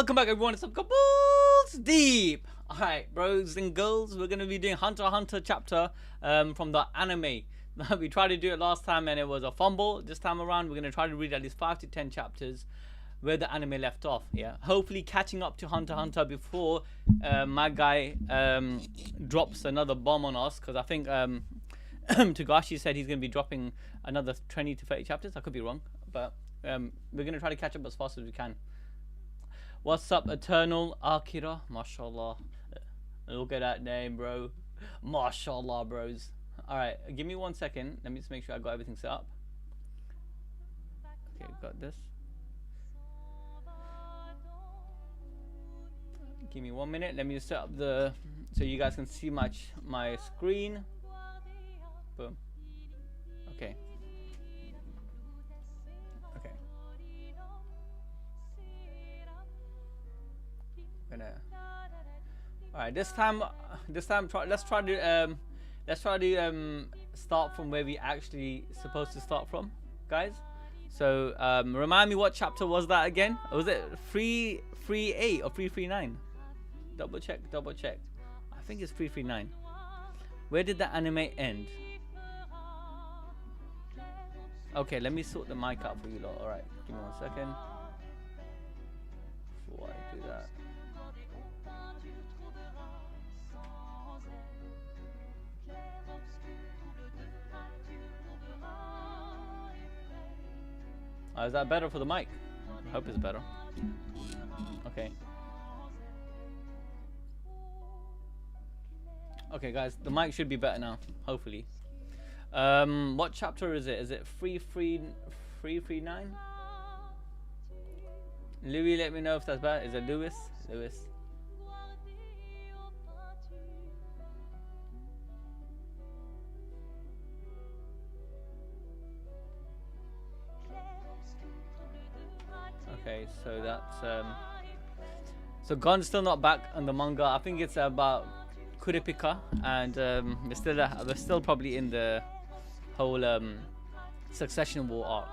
welcome back everyone to some Couples Deep. Alright, bros and girls, we're going to be doing Hunter x Hunter chapter from the anime. We tried to do it last time and it was a fumble. This time around, we're going to try to read at least 5 to 10 chapters where the anime left off. Yeah, hopefully catching up to Hunter x Hunter before my guy drops another bomb on us, because I think Togashi said he's going to be dropping another 20 to 30 chapters. I could be wrong, but we're going to try to catch up as fast as we can. What's up, Eternal Akira? Mashallah. Look at that name, bro. Mashallah, bros. Alright, give me 1 second. Let me just make sure I got everything set up. Okay, got this. Give me 1 minute. Let me just set up the so you guys can see my screen. Boom. Okay. Okay. All right. This time, let's try to start from where we actually supposed to start from, guys. So remind me, what chapter was that again? Was it 338 or 339? Double check. I think it's 339. Where did the anime end? Okay, let me sort the mic out for you lot. All right, give me 1 second. Before I do that. Is that better for the mic? I hope it's better. Okay. Okay, guys, the mic should be better now, hopefully. What chapter is it? Is it 339? Louis, let me know if that's bad. Is it Lewis? Okay, so that's so Gon's still not back on the manga. I think it's about Kurapika, and we're still probably in the whole Succession War arc.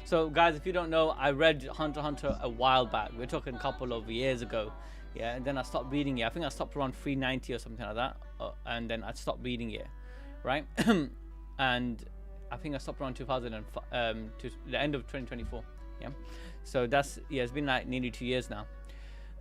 So guys, if you don't know, I read Hunter x Hunter a while back. We're talking a couple of years ago, yeah. And then I stopped reading it. I think I stopped around 390 or something like that, and then I stopped reading it, right? And I think I stopped around 2005 to the end of 2024. Yeah, so that's, yeah, it's been like nearly 2 years now.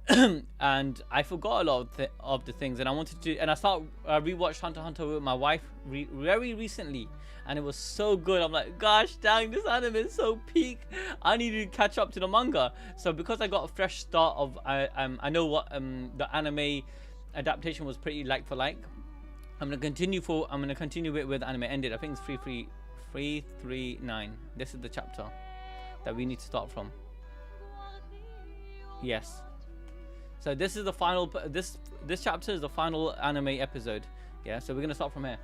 And I forgot a lot of the things, and I wanted to, and I rewatched Hunter x Hunter with my wife very recently, and it was so good. I'm like, gosh dang, this anime is so peak. I need to catch up to the manga. So because I got a fresh start of I know what the anime adaptation was pretty like for like. I'm gonna continue it with anime ended. I think it's 339. This is the chapter that we need to start from. Yes. So this is the final. This chapter is the final anime episode. Yeah. So we're gonna start from here.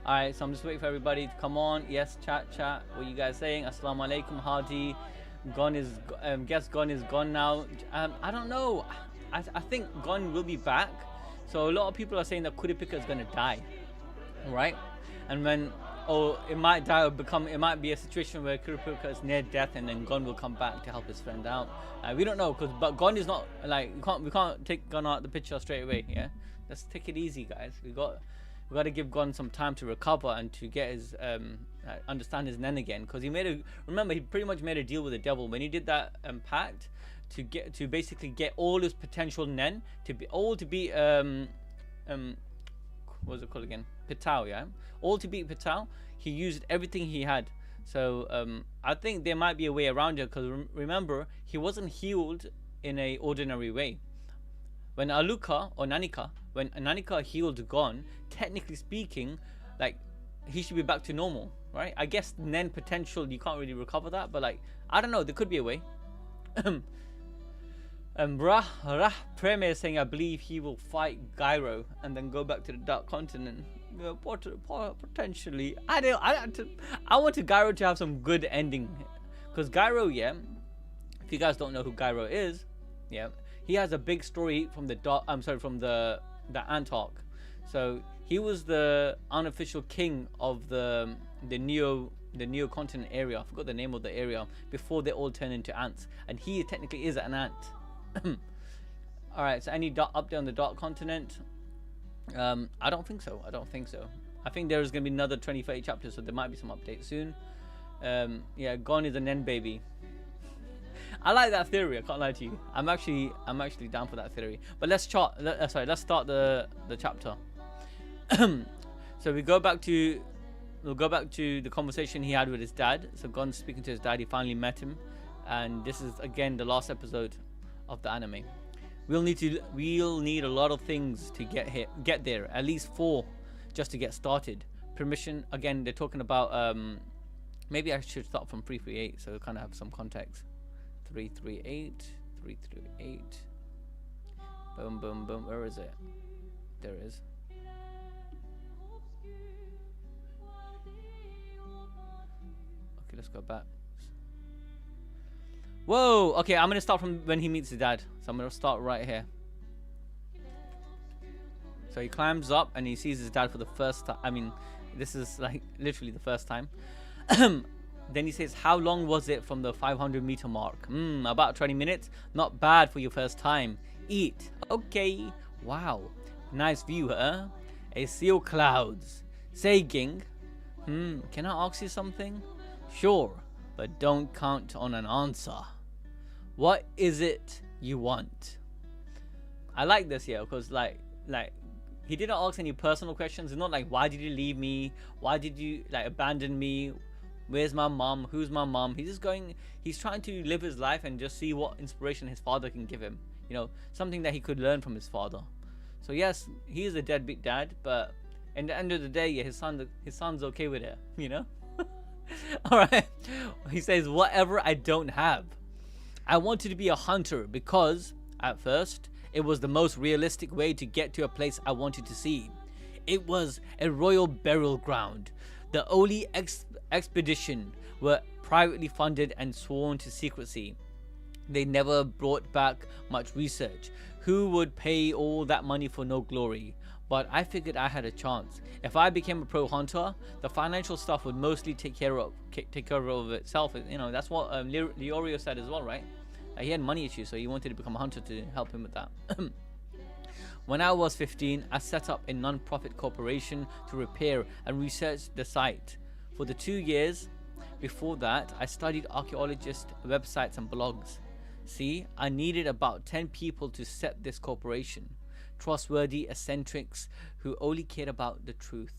All right. So I'm just waiting for everybody to come on. Yes. Chat. What are you guys saying? Assalamu alaikum. Hadi. Gon is. Guess Gon is gone now. I don't know. I think Gon will be back. So a lot of people are saying that Kurapika is gonna die. Right. And when. Or it might die or it might be a situation where Kurapika is near death and then Gon will come back to help his friend out. We don't know, but Gon is not, like, we can't take Gon out of the picture straight away, yeah? Let's take it easy, guys. We got to give Gon some time to recover and to get his, understand his nen again. Because he pretty much made a deal with the devil. When he did that pact to basically get all his potential nen, to be what was it called again? Pitao, yeah? All to beat Pitao, he used everything he had. So I think there might be a way around it, because remember, he wasn't healed in a ordinary way. When Nanika healed Gon, technically speaking, like, he should be back to normal, right? I guess Nen potential, you can't really recover that, but like, I don't know, there could be a way. Preme is saying, I believe he will fight Gyro and then go back to the Dark Continent. Potentially. I wanted Gyro to have some good ending, because Gyro, yeah, if you guys don't know who Gyro is, yeah, he has a big story from the Ant arc. So he was the unofficial king of the Neo continent area. I forgot the name of the area before they all turned into ants, and he technically is an ant. All right. So any update on the Dark Continent? I don't think so. I think there's gonna be another 20-30 chapters, so there might be some updates soon. Yeah, Gon is an end baby. I like that theory. I can't lie to you. I'm actually down for that theory. But let's start the chapter. So we'll go back to the conversation he had with his dad. So Gon's speaking to his dad. He finally met him, and this is again the last episode of the anime. We'll need a lot of things to get there. At least 4, just to get started. Permission. Again, they're talking about. Maybe I should start from 338, so we kind of have some context. 338. Boom, boom, boom. Where is it? There it is. Okay, let's go back. Whoa! Okay, I'm gonna start from when he meets his dad. So I'm gonna start right here. So he climbs up and he sees his dad for the first time. I mean, this is like literally the first time. Then he says, how long was it from the 500-meter mark? About 20 minutes. Not bad for your first time. Eat. Okay. Wow. Nice view, huh? I see your clouds. Say, Ging. Can I ask you something? Sure, but don't count on an answer. What is it you want? I like this here because like he didn't ask any personal questions. It's not like, why did you leave me? Why did you like abandon me? Where's my mom? Who's my mom? He's trying to live his life and just see what inspiration his father can give him. You know, something that he could learn from his father. So yes, he is a deadbeat dad, but at the end of the day, yeah, his son's okay with it, you know? Alright. He says, whatever I don't have. I wanted to be a hunter because, at first, it was the most realistic way to get to a place I wanted to see. It was a royal burial ground. The only expedition were privately funded and sworn to secrecy. They never brought back much research. Who would pay all that money for no glory? But I figured I had a chance. If I became a pro hunter, the financial stuff would mostly take care of itself. You know, that's what Leorio said as well, right? He had money issues, so he wanted to become a hunter to help him with that. When I was 15, I set up a non-profit corporation to repair and research the site. For the 2 years before that, I studied archaeologist websites and blogs. See, I needed about 10 people to set this corporation. Trustworthy eccentrics who only cared about the truth.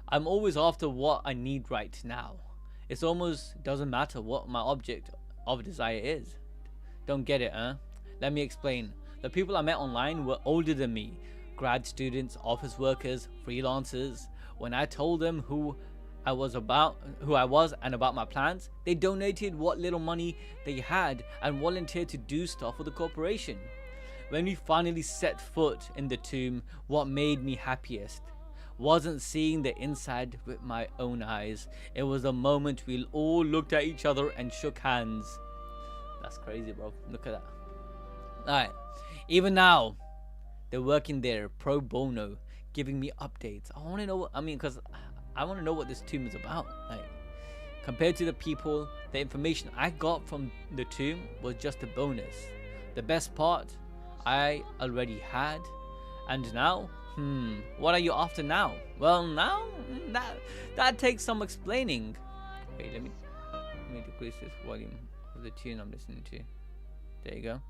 I'm always after what I need right now. It almost doesn't matter what my object of desire is. Don't get it, huh? Let me explain. The people I met online were older than me. Grad students, office workers, freelancers. When I told them who I was and about my plans, they donated what little money they had and volunteered to do stuff for the corporation. When we finally set foot in the tomb, what made me happiest wasn't seeing the inside with my own eyes. It was the moment we all looked at each other and shook hands. That's crazy, bro. Look at that. Alright. Even now, they're working there pro bono, giving me updates. I want to know because I want to know what this tomb is about. Like, compared to the people, the information I got from the tomb was just a bonus. The best part, I already had. And now, what are you after now? Well, now, that takes some explaining. Wait, let me decrease this volume of the tune I'm listening to. There you go.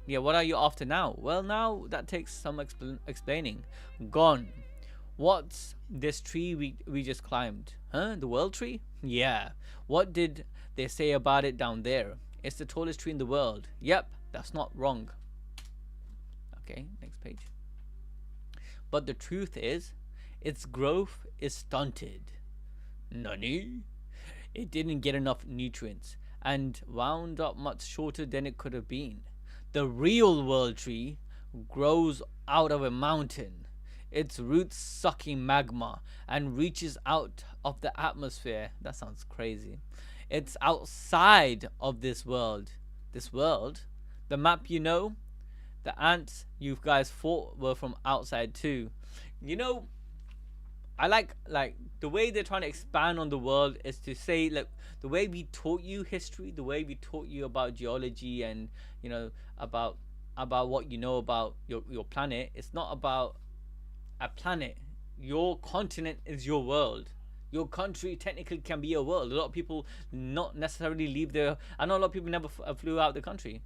Yeah, what are you after now? Well, now that takes some explaining. Gone. What's this tree we just climbed? Huh? The world tree? Yeah. What did they say about it down there? It's the tallest tree in the world. Yep, that's not wrong. Okay, next page. But the truth is, its growth is stunted. Nani? It didn't get enough nutrients and wound up much shorter than it could have been. The real world tree grows out of a mountain. Its roots sucking magma and reaches out of the atmosphere. That sounds crazy. It's outside of this world. This world? The map, you know? The ants you guys fought were from outside too. You know, I like the way they're trying to expand on the world is to say, look, the way we taught you history, the way we taught you about geology and you know about what you know about your planet. It's not about a planet. Your continent is your world. Your country technically can be a world. A lot of people not necessarily leave their. I know a lot of people never flew out the country.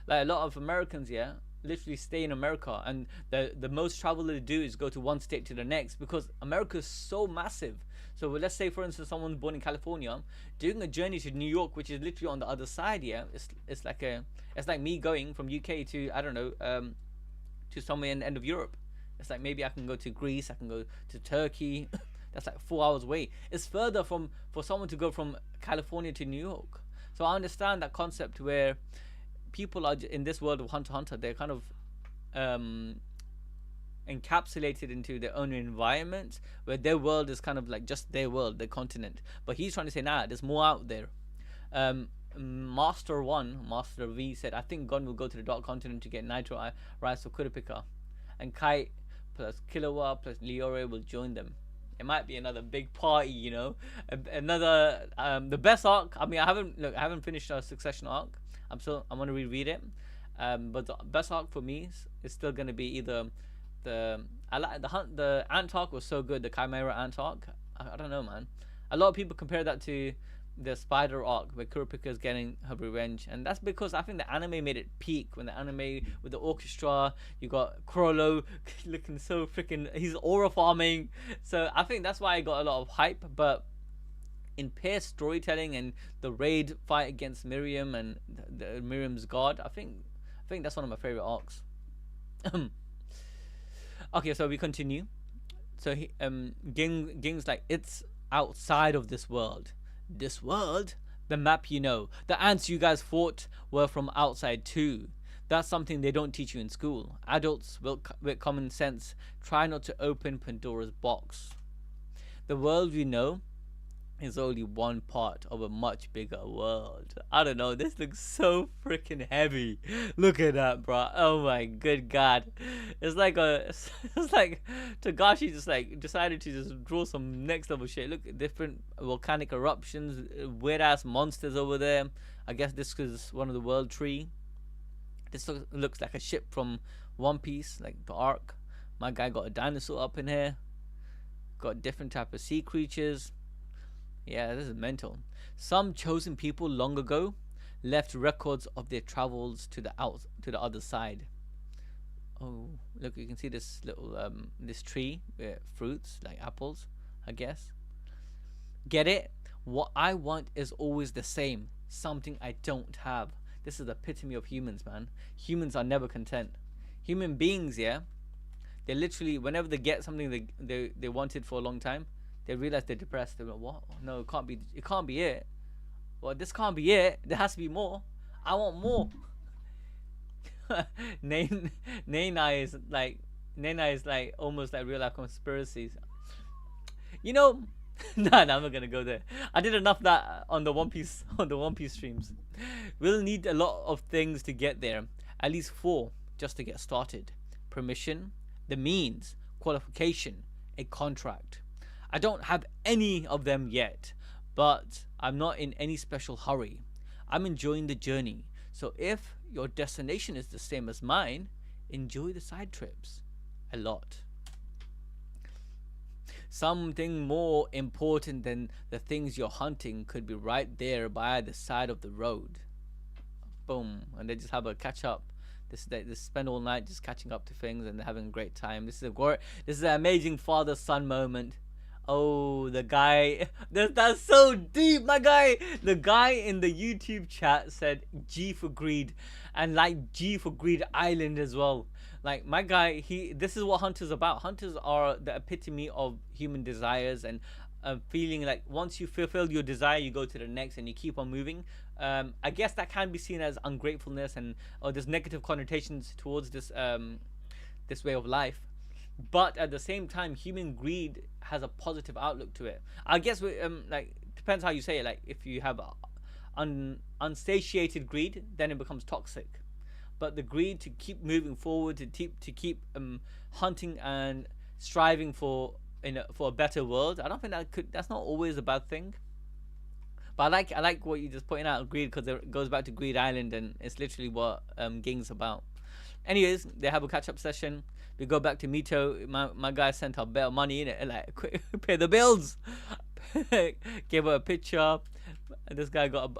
Like a lot of Americans, yeah, literally stay in America, and the most travel they do is go to one state to the next because America is so massive. So let's say, for instance, someone's born in California, doing a journey to New York, which is literally on the other side. Yeah, it's like me going from UK to I don't know to somewhere in the end of Europe. It's like maybe I can go to Greece, I can go to Turkey. That's like 4 hours away. It's further from for someone to go from California to New York. So I understand that concept where people are in this world of Hunter x Hunter. They're kind of encapsulated into their own environment, where their world is kind of like just their world, their continent. But he's trying to say, nah, there's more out there. Master V said, I think Gon will go to the Dark Continent to get Nitro Rise for Kurapika, and Kite plus Killua plus Leore will join them. It might be another big party, you know. Another the best arc. I mean, I haven't finished our Succession arc. I'm gonna reread it. But the best arc for me is still gonna be either the Ant arc was so good. The Chimera Ant arc. I don't know, man. A lot of people compare that to the Spider arc where Kurapika is getting her revenge, and that's because I think the anime made it peak. When the anime with the orchestra, you got Crollo looking so freaking, he's aura farming, so I think that's why I got a lot of hype. But in pair storytelling and the raid fight against Miriam and the Miriam's god, I think that's one of my favorite arcs. Okay, so we continue. So Ging's like, it's outside of this world. This world? The map, you know. The ants you guys fought were from outside too. That's something they don't teach you in school. Adults with common sense try not to open Pandora's box. The world we know is only one part of a much bigger world. I don't know, this looks so freaking heavy. Look at that, bro. Oh my good god. It's like Togashi just like decided to just draw some next level shit. Look at different volcanic eruptions, weird ass monsters over there. I guess this is one of the world tree. This looks like a ship from One Piece, like the arc. My guy got a dinosaur up in here. Got different type of sea creatures. Yeah, this is mental. Some chosen people long ago left records of their travels to the other side. Oh, look, you can see this little this tree with fruits like apples, I guess. Get it? What I want is always the same. Something I don't have. This is the epitome of humans, man. Humans are never content. Human beings, yeah, they literally, whenever they get something they wanted for a long time, they realize they're depressed. They're like, what? No, it can't be it. Well, this can't be it. There has to be more. I want more. Nena is like almost like real life conspiracies. You know, nah, I'm not gonna go there. I did enough that on the One Piece streams. We'll need a lot of things to get there. At least 4 just to get started. Permission, the means, qualification, a contract. I don't have any of them yet, but I'm not in any special hurry. I'm enjoying the journey. So if your destination is the same as mine, enjoy the side trips a lot. Something more important than the things you're hunting could be right there by the side of the road. Boom. And they just have a catch up. They spend all night just catching up to things and having a great time. This is an amazing father-son moment. Oh, the guy, that's so deep, my guy. The guy in the YouTube chat said G for greed, and like G for greed island as well. Like my guy, this is what hunters about. Hunters are the epitome of human desires and feeling like once you fulfill your desire, you go to the next and you keep on moving. I guess that can be seen as ungratefulness and there's negative connotations towards this this way of life. But at the same time, human greed has a positive outlook to it. I guess like depends how you say it. Like if you have unsatiated greed, then it becomes toxic. But the greed to keep moving forward, to keep hunting and striving for for a better world. I don't think that's not always a bad thing. But I like what you just pointing out, greed, because it goes back to Greed Island, and it's literally what Ging's about. Anyways, they have a catch-up session. We go back to Mito. My guy sent her better money in it, like, quick, pay the bills. Gave her a picture. This guy got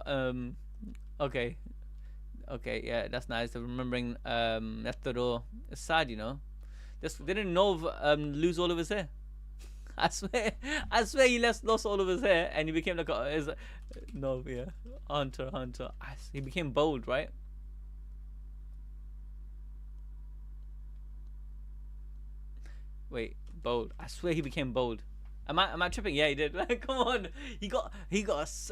okay, yeah, that's nice. Remembering Netero. It's sad, you know. This didn't Nov lose all of his hair. I swear he lost all of his hair, and he became like Nov, yeah, Hunter. He became bold, right? Wait, bold. I swear he became bold. Am I tripping? Yeah, he did. Come on, he got.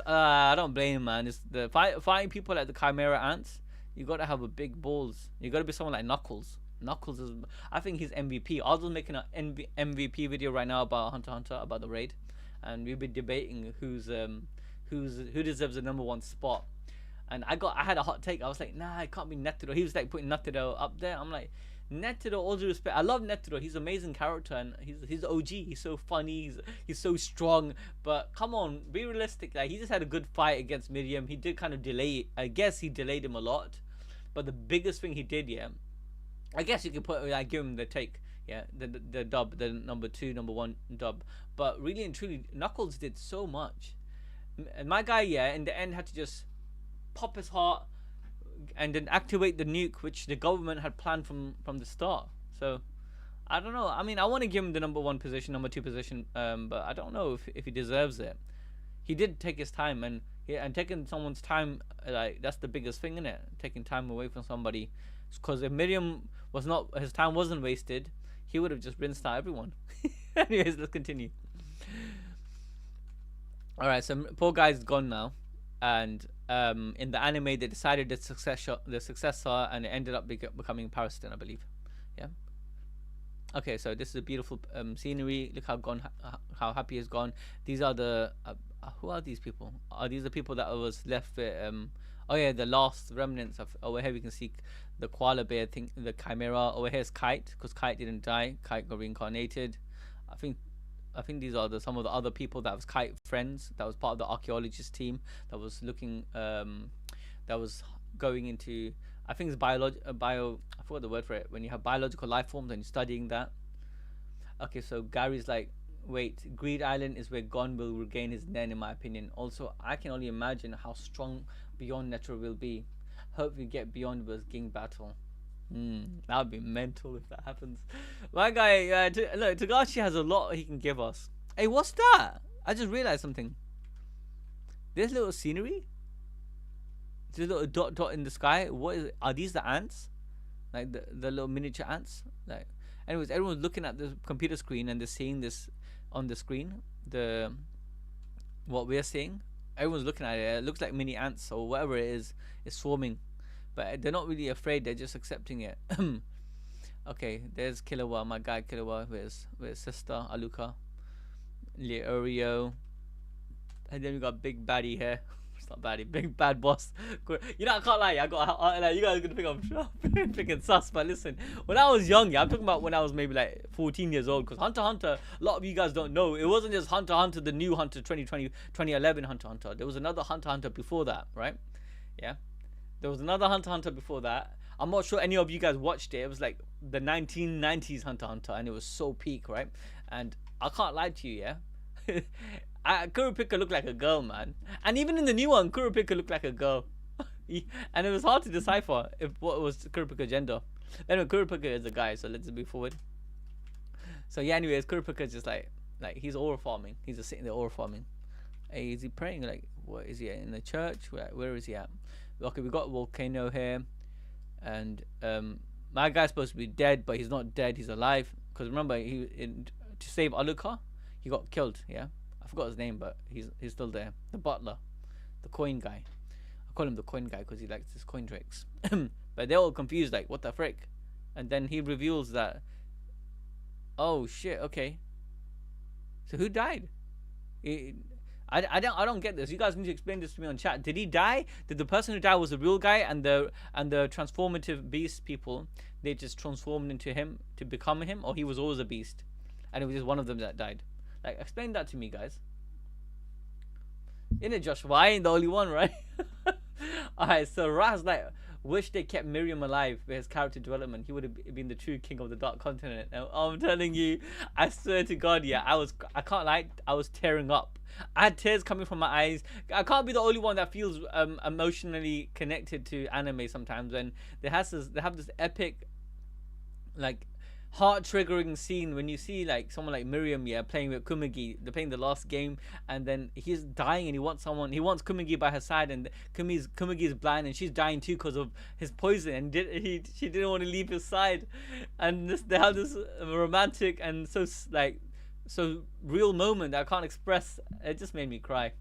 I don't blame him, man. It's the fighting people like the Chimera ants. You gotta have a big balls. You gotta be someone like Knuckles. Knuckles is, I think he's MVP. Arzo's making an MVP video right now about Hunter x Hunter, about the raid, and we've been debating who deserves the #1 spot. And I had a hot take. I was like, nah, it can't be Netero. He was like putting Netero up there. I'm like, Netero, all due respect, I love Netero. He's an amazing character, and he's OG. He's so funny. He's so strong. But come on, be realistic. Like, he just had a good fight against Miriam. He did kind of delay. I guess he delayed him a lot. But the biggest thing he did, yeah, I guess you could give him the take, yeah, the dub, the #1 dub. But really and truly, Knuckles did so much, and my guy, yeah, in the end had to just pop his heart and then activate the nuke, which the government had planned from the start. So I don't know. I mean, I want to give him the #1 position, #2 position, but I don't know if he deserves it. He did take his time, and taking someone's time, like, that's the biggest thing, in it. Taking time away from somebody. Because if Miriam his time wasn't wasted, he would have just rinsed out everyone. Anyways, let's continue. Alright, so poor guy's gone now. And in the anime, they decided the successor, and it ended up becoming Parastin, I believe. Yeah. Okay, so this is a beautiful scenery. Look how happy he's gone. These are the who are these people? Are these the people that was left with oh yeah, the last remnants of, over here we can see the koala bear thing, the chimera. Over here is Kite, because Kite didn't die. Kite got reincarnated. I think these are some of the other people that was Kite friends, that was part of the archaeologist team that was looking that was going into, I think it's I forgot the word for it, when you have biological life forms and you're studying that. Okay, so Gary's like, wait, Greed Island is where Gon will regain his Nen, in my opinion. Also, I can only imagine how strong Beyond Netero will be. Hope we get Beyond with Ging battle. That would be mental if that happens. My guy, look, Togashi has a lot he can give us. Hey, what's that? I just realized something. This little scenery, this little dot in the sky. What is it? Are these the ants? Like the little miniature ants? Like, anyways, everyone's looking at the computer screen and they're seeing this on the screen. What we're seeing. Everyone's looking at it. It looks like mini ants or whatever it is swarming. But they're not really afraid, they're just accepting it. Okay, there's Killua, my guy Killua with his sister Aluka, Leorio, and then we got Big Baddie here. It's not baddie, Big Bad Boss. You know, I can't lie, you guys are gonna think I'm freaking sus, but listen, when I was young, yeah, I'm talking about when I was maybe like 14 years old, because Hunter x Hunter, a lot of you guys don't know, it wasn't just Hunter x Hunter, the new Hunter 2011 Hunter x Hunter. There was another Hunter x Hunter before that, right? Yeah. There was another Hunter x Hunter before that. I'm not sure any of you guys watched it. It was like the 1990s Hunter x Hunter, and it was so peak, right? And I can't lie to you, yeah? Kurapika looked like a girl, man. And even in the new one, Kurapika looked like a girl. And it was hard to decipher what was Kurapika's gender. Anyway, Kurapika is a guy, so let's move forward. So yeah, anyways, Kurapika is just like he's aura farming. He's just sitting there aura farming. Hey, is he praying? Like, what is he at? In the church? Where is he at? Okay, we got a volcano here, and my guy's supposed to be dead, but he's not dead. He's alive. Because remember, to save Aluka, he got killed. Yeah, I forgot his name, but he's still there. The butler, the coin guy. I call him the coin guy because he likes his coin tricks. But they're all confused, like, what the frick? And then he reveals that, oh shit, okay. So who died? I don't get this. You guys need to explain this to me on chat. Did he die? Did the person who died was the real guy, and the transformative beast people, they just transformed into him to become him, or he was always a beast? and it was just one of them that died. Like, explain that to me, guys. In it, Josh, why I ain't the only one, right? Alright, so Raz like wish they kept Miriam alive for his character development. He would have been the true king of the Dark Continent. And I'm telling you, I swear to God, yeah, I can't lie, I was tearing up. I had tears coming from my eyes. I can't be the only one that feels emotionally connected to anime sometimes when they have this epic, like, heart-triggering scene when you see like someone like Miriam, yeah, playing with Kumagi. They're playing the last game, and then he's dying, and he wants Kumagi by her side, and Kumagi is blind, and she's dying too because of his poison, and she didn't want to leave his side, and they have this romantic and so real moment that I can't express. It just made me cry.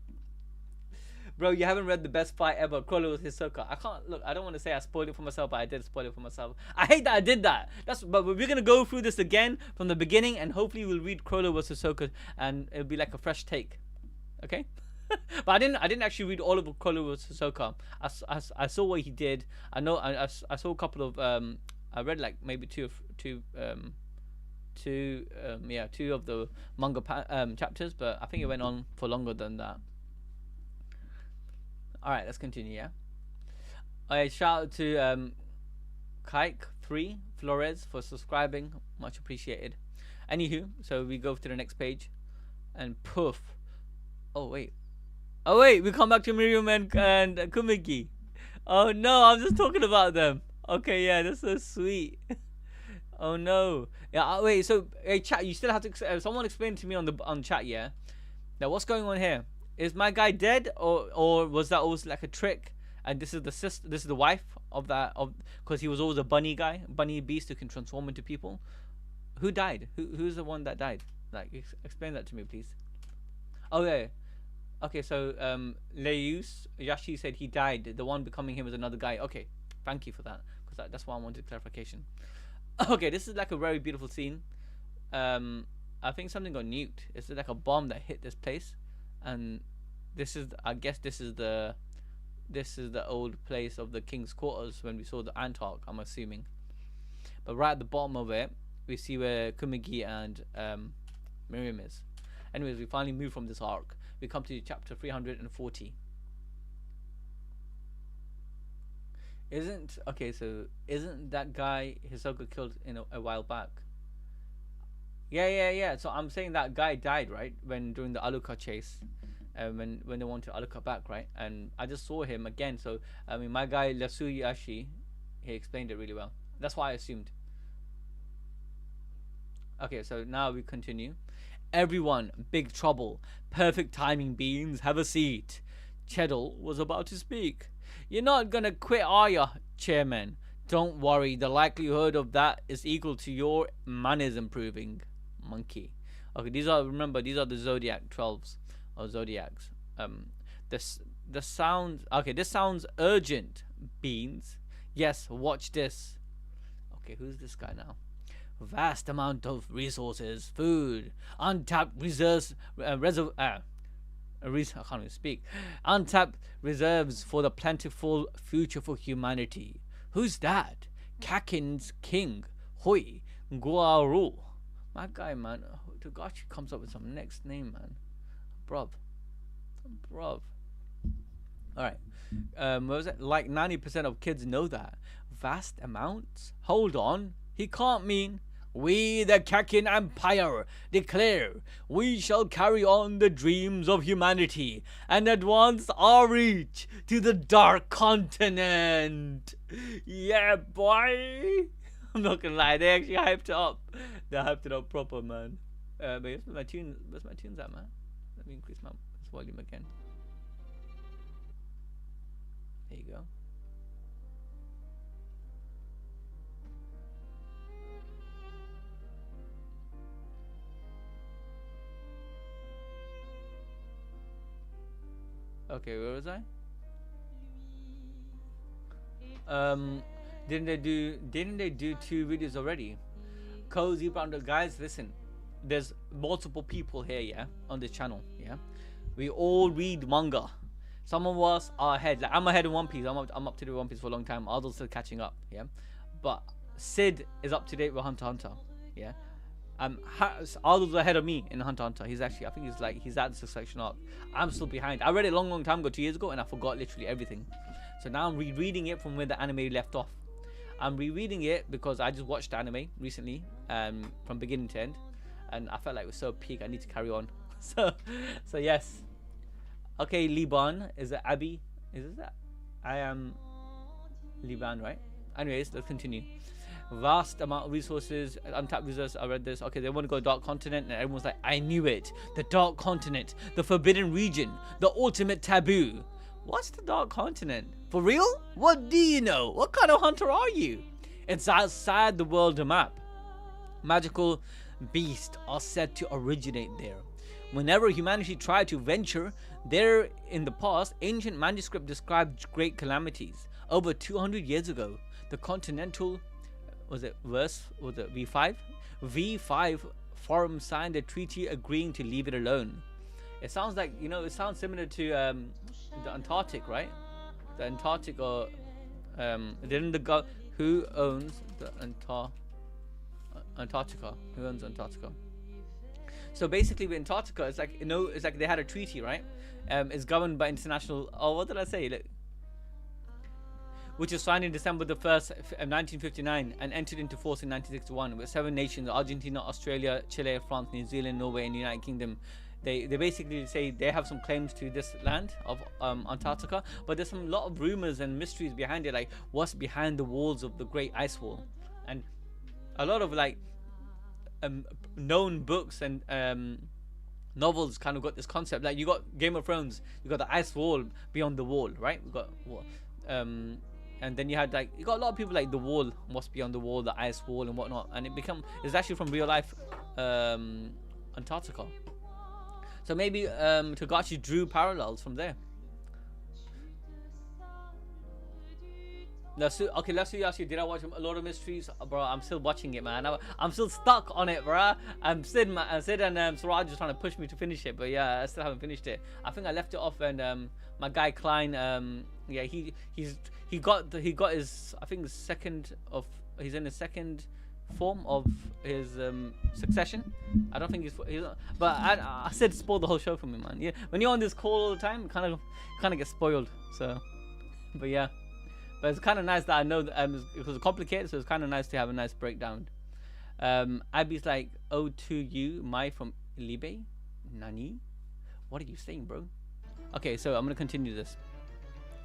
Bro, you haven't read the best fight ever, Crawler with Hisoka. I don't want to say I spoiled it for myself, but I did spoil it for myself. I hate that I did that. But we're going to go through this again from the beginning, and hopefully we'll read Crawler with Hisoka, and it'll be like a fresh take. Okay? But I didn't actually read all of Crawler with Hisoka. I saw what he did. I know I saw a couple of I read like maybe two of the manga chapters, but I think it went on for longer than that. Alright, let's continue, yeah? I shout out to Kike3 Flores for subscribing. Much appreciated. Anywho, so we go to the next page. And poof. Oh, wait, we come back to Miriam and Kumagi. Oh, no, I'm just talking about them. Okay, yeah, that's so sweet. Oh, no. Yeah, wait, so, hey, chat, you still have to... someone explain to me on chat, yeah? Now, what's going on here? Is my guy dead, or was that always like a trick? And this is the sister, this is the wife of because he was always a bunny beast who can transform into people. Who died? Who's the one that died? Like, explain that to me, please. Oh yeah. Okay, so Leus Yashi said he died. The one becoming him is another guy. Okay, thank you for that, because that's why I wanted clarification. Okay, this is like a very beautiful scene. I think something got nuked. It's like a bomb that hit this place. And I guess this is the old place of the king's quarters when we saw the Antark, I'm assuming. But right at the bottom of it, we see where Kumagi and Miriam is. Anyways, we finally move from this arc. We come to chapter 340. Isn't that guy Hisoka killed a while back? Yeah. So I'm saying that guy died, right? During the Aluka chase, when they wanted Aluka back, right? And I just saw him again. So I mean, my guy Lasuyashi, he explained it really well. That's why I assumed. Okay, so now we continue. Everyone, big trouble. Perfect timing, Beans. Have a seat. Cheddle was about to speak. You're not gonna quit, are ya, Chairman? Don't worry. The likelihood of that is equal to your manners improving. Monkey. Okay, these are the Zodiac 12s or Zodiacs. This sounds okay. This sounds urgent, Beans. Yes, watch this. Okay, who's this guy now? Vast amount of resources, food, untapped reserves, I can't even speak. Untapped reserves for the plentiful future for humanity. Who's that? Kakin's king, Hoi Guaru. My guy, man, Togashi comes up with some next name, man. Bruv. Alright. What was it? Like 90% of kids know that. Vast amounts? Hold on. He can't mean... We, the Kakin Empire, declare we shall carry on the dreams of humanity and advance our reach to the Dark Continent. Yeah, boy. I'm not gonna lie, they actually hyped it up. They hyped it up proper, man. But where's my tunes at, man? Let me increase my volume again. There you go. Okay, where was I? Didn't they do 2 videos already? Cozy Bounder, guys, listen. There's multiple people here, yeah, on this channel, yeah. We all read manga. Some of us are ahead. Like, I'm ahead in One Piece. I'm up to date with One Piece for a long time. Others still catching up, yeah. But Sid is up to date with Hunter x Hunter, yeah. Aldo's ahead of me in Hunter x Hunter. He's actually, I think he's at the Succession arc. I'm still behind. I read it a long time ago, 2 years ago, and I forgot literally everything. So now I'm rereading it from where the anime left off. I'm rereading it because I just watched the anime recently, from beginning to end, and I felt like it was so peak. I need to carry on. So yes. Okay, Liban, is it Abby? Is it that? I am Liban, right? Anyways, let's continue. Vast amount of resources, untapped resources. I read this. Okay, they want to go Dark Continent, and everyone's like, I knew it. The Dark Continent, the Forbidden Region, the ultimate taboo. What's the Dark Continent? For real? What do you know? What kind of hunter are you? It's outside the world map. Magical beasts are said to originate there. Whenever humanity tried to venture there in the past, ancient manuscript described great calamities. Over 200 years ago, the continental, V5? V5 forum signed a treaty agreeing to leave it alone. It sounds like, it sounds similar to the Antarctic, right? The Antarctic, or who owns the Antarctica? Who owns Antarctica? So basically with Antarctica, it's like, it's like they had a treaty, right? It's governed by international, what did I say? Like, which was signed in December the 1st, 1959 and entered into force in 1961 with 7 nations: Argentina, Australia, Chile, France, New Zealand, Norway, and United Kingdom. They basically say they have some claims to this land of Antarctica, but there's some lot of rumors and mysteries behind it, like what's behind the walls of the Great Ice Wall. And a lot of like known books and novels kind of got this concept. Like you got Game of Thrones, you got the ice wall beyond the wall, right? We got and then you had like, you got a lot of people like the wall, what's beyond the wall, the ice wall and whatnot, and it's actually from real life Antarctica. So maybe Togashi drew parallels from there. Let's see, did I watch a lot of mysteries? Bro, I'm still watching it, man. I'm still stuck on it, bro. Sid and Suraj is trying to push me to finish it, but yeah, I still haven't finished it. I think I left it off, and my guy Klein, yeah, he got his, I think he's in the second form of his Succession. I don't think he's but I said spoil the whole show for me, man. Yeah, when you're on this call all the time, kind of get spoiled. So, but yeah. But it's kind of nice that I know that it was complicated, so it's kind of nice to have a nice breakdown. Abby's like, oh to you, Mai from Libe? Nani? What are you saying, bro? Okay, so I'm going to continue this.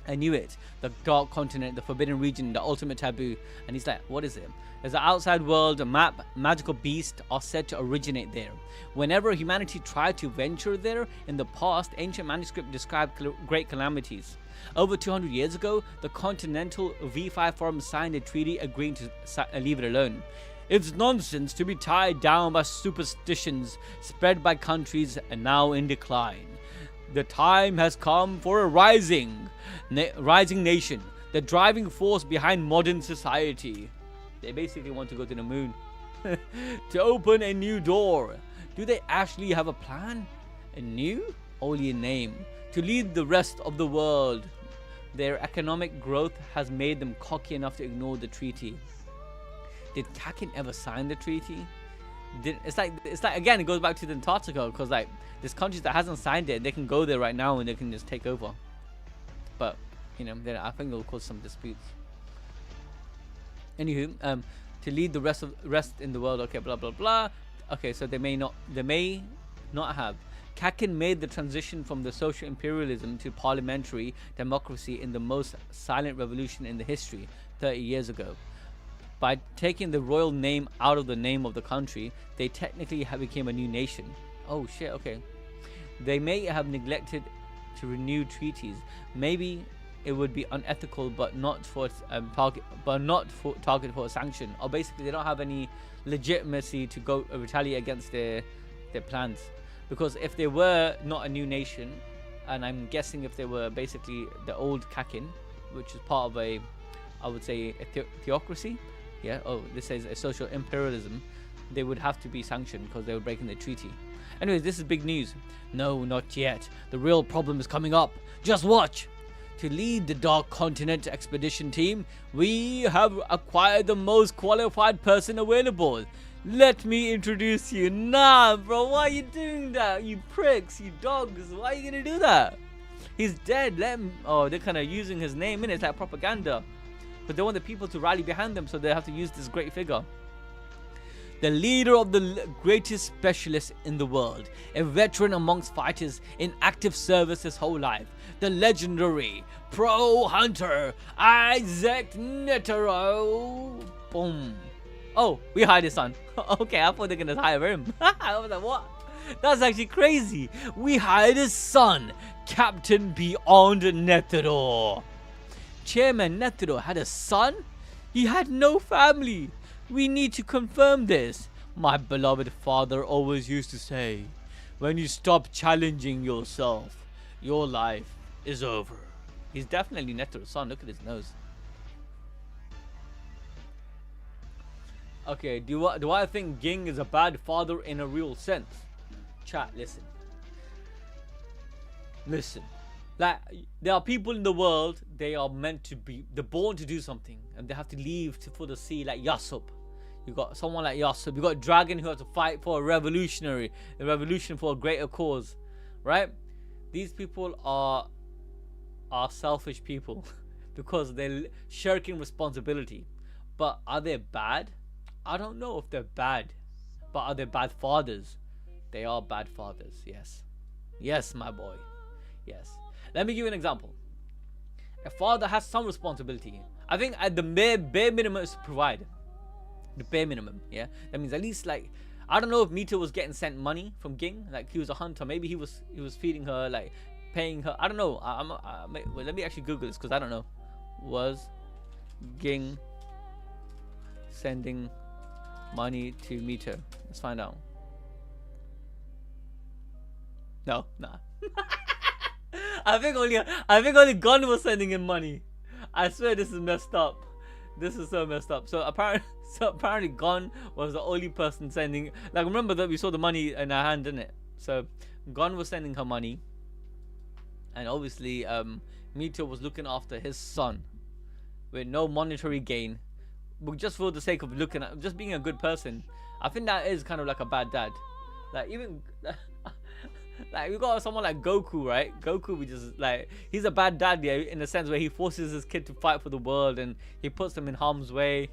I knew it. The Dark Continent, the Forbidden Region, the ultimate taboo. And he's like, what is it? There's an outside world, a map, magical beasts are said to originate there. Whenever humanity tried to venture there in the past, ancient manuscript described great calamities. Over 200 years ago, the Continental V5 Forum signed a treaty agreeing to leave it alone. It's nonsense to be tied down by superstitions spread by countries and now in decline. The time has come for a rising nation, the driving force behind modern society. They basically want to go to the moon. To open a new door. Do they actually have a plan? A new? Only a name. To lead the rest of the world. Their economic growth has made them cocky enough to ignore the treaty. Did Kakin ever sign the treaty? It's like again, it goes back to the Antarctica, because like there's countries that hasn't signed it, they can go there right now and they can just take over. But then I think it'll cause some disputes. Anywho, to lead the rest in the world. Okay, blah blah blah. Okay, so they may not have. Kakin made the transition from the social imperialism to parliamentary democracy in the most silent revolution in the history 30 years ago. By taking the royal name out of the name of the country, they technically became a new nation. Oh shit, okay. They may have neglected to renew treaties. Maybe it would be unethical, but not for target for a sanction. Or basically, they don't have any legitimacy to go retaliate against their plans. Because if they were not a new nation, and I'm guessing if they were basically the old Kakin, which is part of I would say a theocracy. Yeah. Oh, this says a social imperialism. They would have to be sanctioned because they were breaking the treaty. Anyways, this is big news. No, not yet. The real problem is coming up. Just watch. To lead the Dark Continent expedition team, we have acquired the most qualified person available. Let me introduce you. Nah, bro, why are you doing that? You pricks, you dogs. Why are you gonna do that? He's dead. Let him. Oh, they're kind of using his name in it. It's like propaganda. But they want the people to rally behind them, so they have to use this great figure. The leader of the greatest specialist in the world, a veteran amongst fighters in active service his whole life, the legendary pro hunter Isaac Netero. Boom. Oh, we hired his son. Okay, I thought they're gonna hire him. I was like, what? That's actually crazy. We hired his son, Captain Beyond Netero. Chairman Netero had a son? He had no family. We need to confirm this. My beloved father always used to say, when you stop challenging yourself, your life is over. He's definitely Netero's son. Look at his nose. Okay, do I think Ging is a bad father in a real sense? Chat, listen. Listen. Like, there are people in the world, they are meant to be, they're born to do something, and they have to leave for the sea, like Yasop. You got someone like Yasop. You got a dragon who has to fight for a revolution for a greater cause, right? These people are selfish people because they're shirking responsibility. But are they bad? I don't know if they're bad, but are they bad fathers? They are bad fathers, yes. Yes, my boy. Yes. Let me give you an example. A father has some responsibility. I think at the bare minimum is to provide. The bare minimum, yeah? That means at least, like, I don't know if Mito was getting sent money from Ging. Like, he was a hunter. Maybe he was feeding her, like, paying her. I don't know. Well, let me actually Google this because I don't know. Was Ging sending money to Mito? Let's find out. No, nah. I think only Gon was sending him money. I swear this is messed up. This is so messed up. So apparently Gon was the only person sending. Like, remember that we saw the money in her hand, didn't it? So Gon was sending her money, and obviously Mito was looking after his son with no monetary gain, but just for the sake of looking at, just being a good person. I think that is kind of like a bad dad. Like, even like, we got someone like Goku, right? Goku, we just, like, he's a bad dad, yeah, in a sense where he forces his kid to fight for the world and he puts them in harm's way.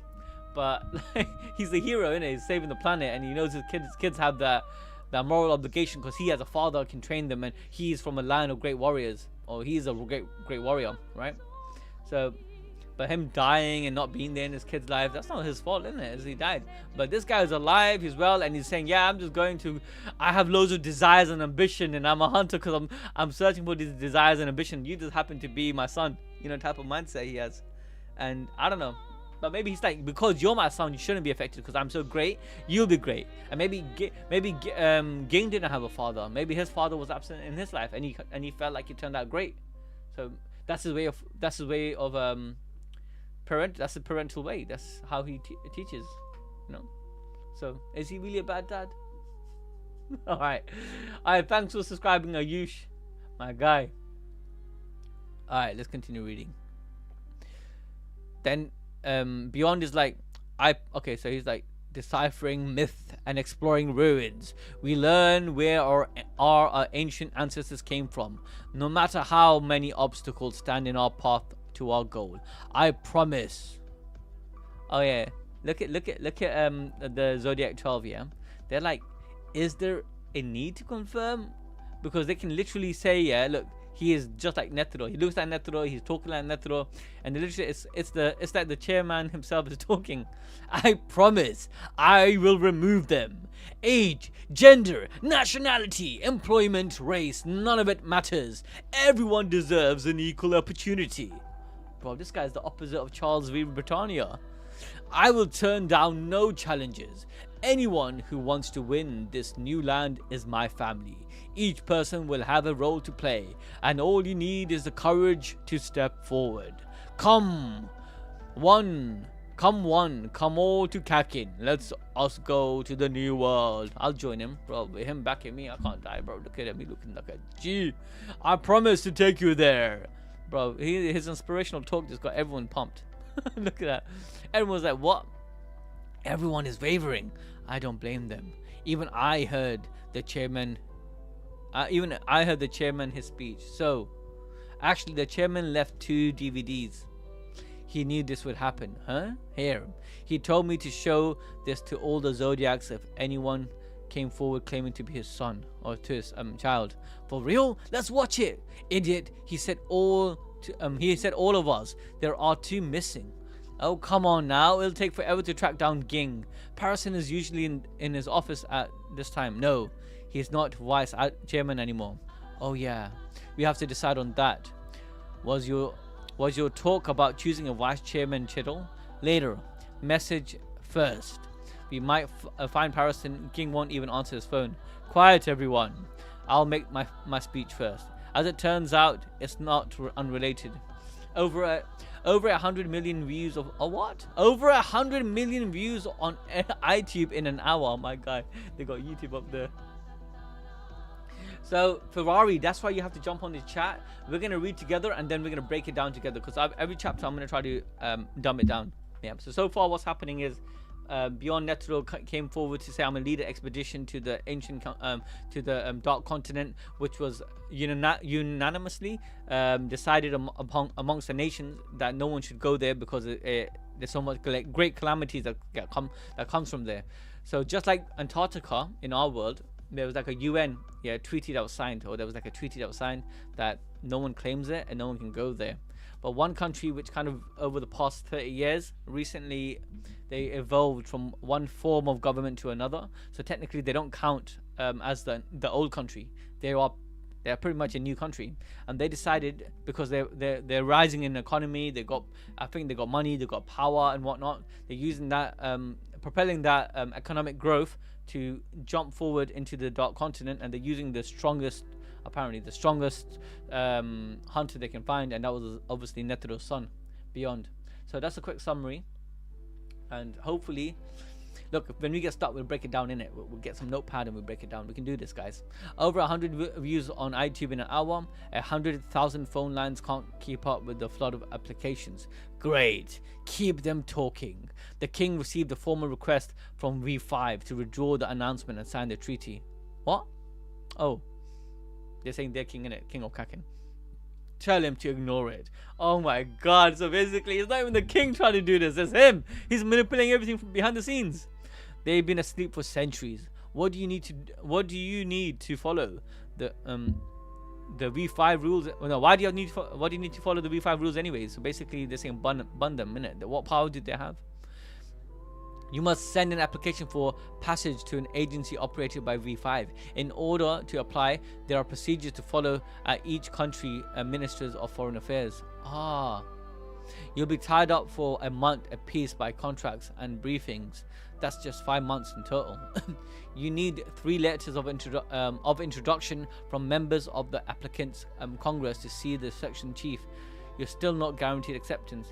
But like, he's the hero, innit? He's saving the planet, and he knows his kids have that moral obligation because he, as a father, can train them, and he's from a line of great warriors, or he's a great warrior, right? So, but him dying and not being there in his kid's life, that's not his fault, isn't it? As he died. But this guy is alive, he's well, and he's saying, yeah, I have loads of desires and ambition, and I'm a hunter because I'm searching for these desires and ambition. You just happen to be my son, you know, type of mindset he has. And I don't know. But maybe he's like, because you're my son, you shouldn't be affected because I'm so great, you'll be great. And maybe Ging didn't have a father. Maybe his father was absent in his life, and he felt like he turned out great. So that's his way of that's the parental way. That's how he teaches, you know. So is he really a bad dad? All right, thanks for subscribing, Ayush, my guy. All right, let's continue reading. Then Beyond is like, so he's like, deciphering myth and exploring ruins, we learn where our ancient ancestors came from. No matter how many obstacles stand in our path to our goal, I promise. Oh yeah, look at the Zodiac 12. Yeah, they're like, is there a need to confirm? Because they can literally say, yeah, look, he is just like Netero. He looks like Netero. He's talking like Netero, and literally, it's like the chairman himself is talking. I promise, I will remove them. Age, gender, nationality, employment, race, none of it matters. Everyone deserves an equal opportunity. Bro, this guy's the opposite of Charles V. Britannia. I will turn down no challenges. Anyone who wants to win this new land is my family. Each person will have a role to play, and all you need is the courage to step forward. Come all to Kakin. Let's us go to the new world. I'll join him, bro. With him backing me, I can't die, bro. Look at me looking like a G. I promise to take you there, bro. His inspirational talk just got everyone pumped. Look at that. Everyone's like, what? Everyone is wavering. I don't blame them. Even I heard the chairman his speech. So, actually the chairman left 2 DVDs. He knew this would happen. Huh? Here. He told me to show this to all the Zodiacs if anyone came forward claiming to be his son or to his child. For real? Let's watch it. Idiot. He said all of us. There are 2 missing. Oh, come on now. It'll take forever to track down Ging. Parison is usually in his office at this time. No, he's not vice chairman anymore. Oh yeah, we have to decide on that. Was your talk about choosing a vice chairman Chittle? Later. Message first. We might find Parison. Ging won't even answer his phone. Quiet, everyone. I'll make my speech first. As it turns out, it's not unrelated. Over 100 million views of what? Over 100 million views on iTube in an hour. Oh my god, they got YouTube up there. So Ferrari, that's why you have to jump on the chat. We're gonna read together and then we're gonna break it down together, because every chapter I'm gonna try to dumb it down. Yeah. So far what's happening is Beyond Netero came forward to say, I'm gonna lead an expedition to the ancient Dark Continent, which was unanimously decided amongst the nations that no one should go there because there's so much great calamities that comes from there. So just like Antarctica in our world, there was like a UN treaty that was signed, or there was like a treaty that was signed that no one claims it and no one can go there. But one country which kind of over the past 30 years recently they evolved from one form of government to another, so technically they don't count as the old country. They're pretty much a new country, and they decided, because they're rising in economy, I think they got money, they got power and whatnot. They're using that propelling that economic growth to jump forward into the Dark Continent, and they're using the strongest hunter they can find, and that was obviously Netero's son, Beyond. So that's a quick summary, and hopefully, look, when we get stuck, we'll break it down in it. We'll get some notepad and we'll break it down. We can do this, guys. Over 100 views on iTube in an hour. 100,000 phone lines can't keep up with the flood of applications. Great. Keep them talking. The king received a formal request from V5 to withdraw the announcement and sign the treaty. What? Oh. They're saying they're king in it. King of Kakin. Tell him to ignore it. Oh my god. So basically, it's not even the king trying to do this. It's him. He's manipulating everything from behind the scenes. They've been asleep for centuries. What do you need to follow? The V5 rules. Well, no, why do you need to follow the V5 rules anyway? So basically, they're saying bun them, innit? What power did they have? You must send an application for passage to an agency operated by V5. In order to apply, there are procedures to follow at each country ministers of foreign affairs. You'll be tied up for a month apiece by contracts and briefings. That's just 5 months in total. You need 3 letters of introduction from members of the applicant's Congress to see the section chief. You're still not guaranteed acceptance.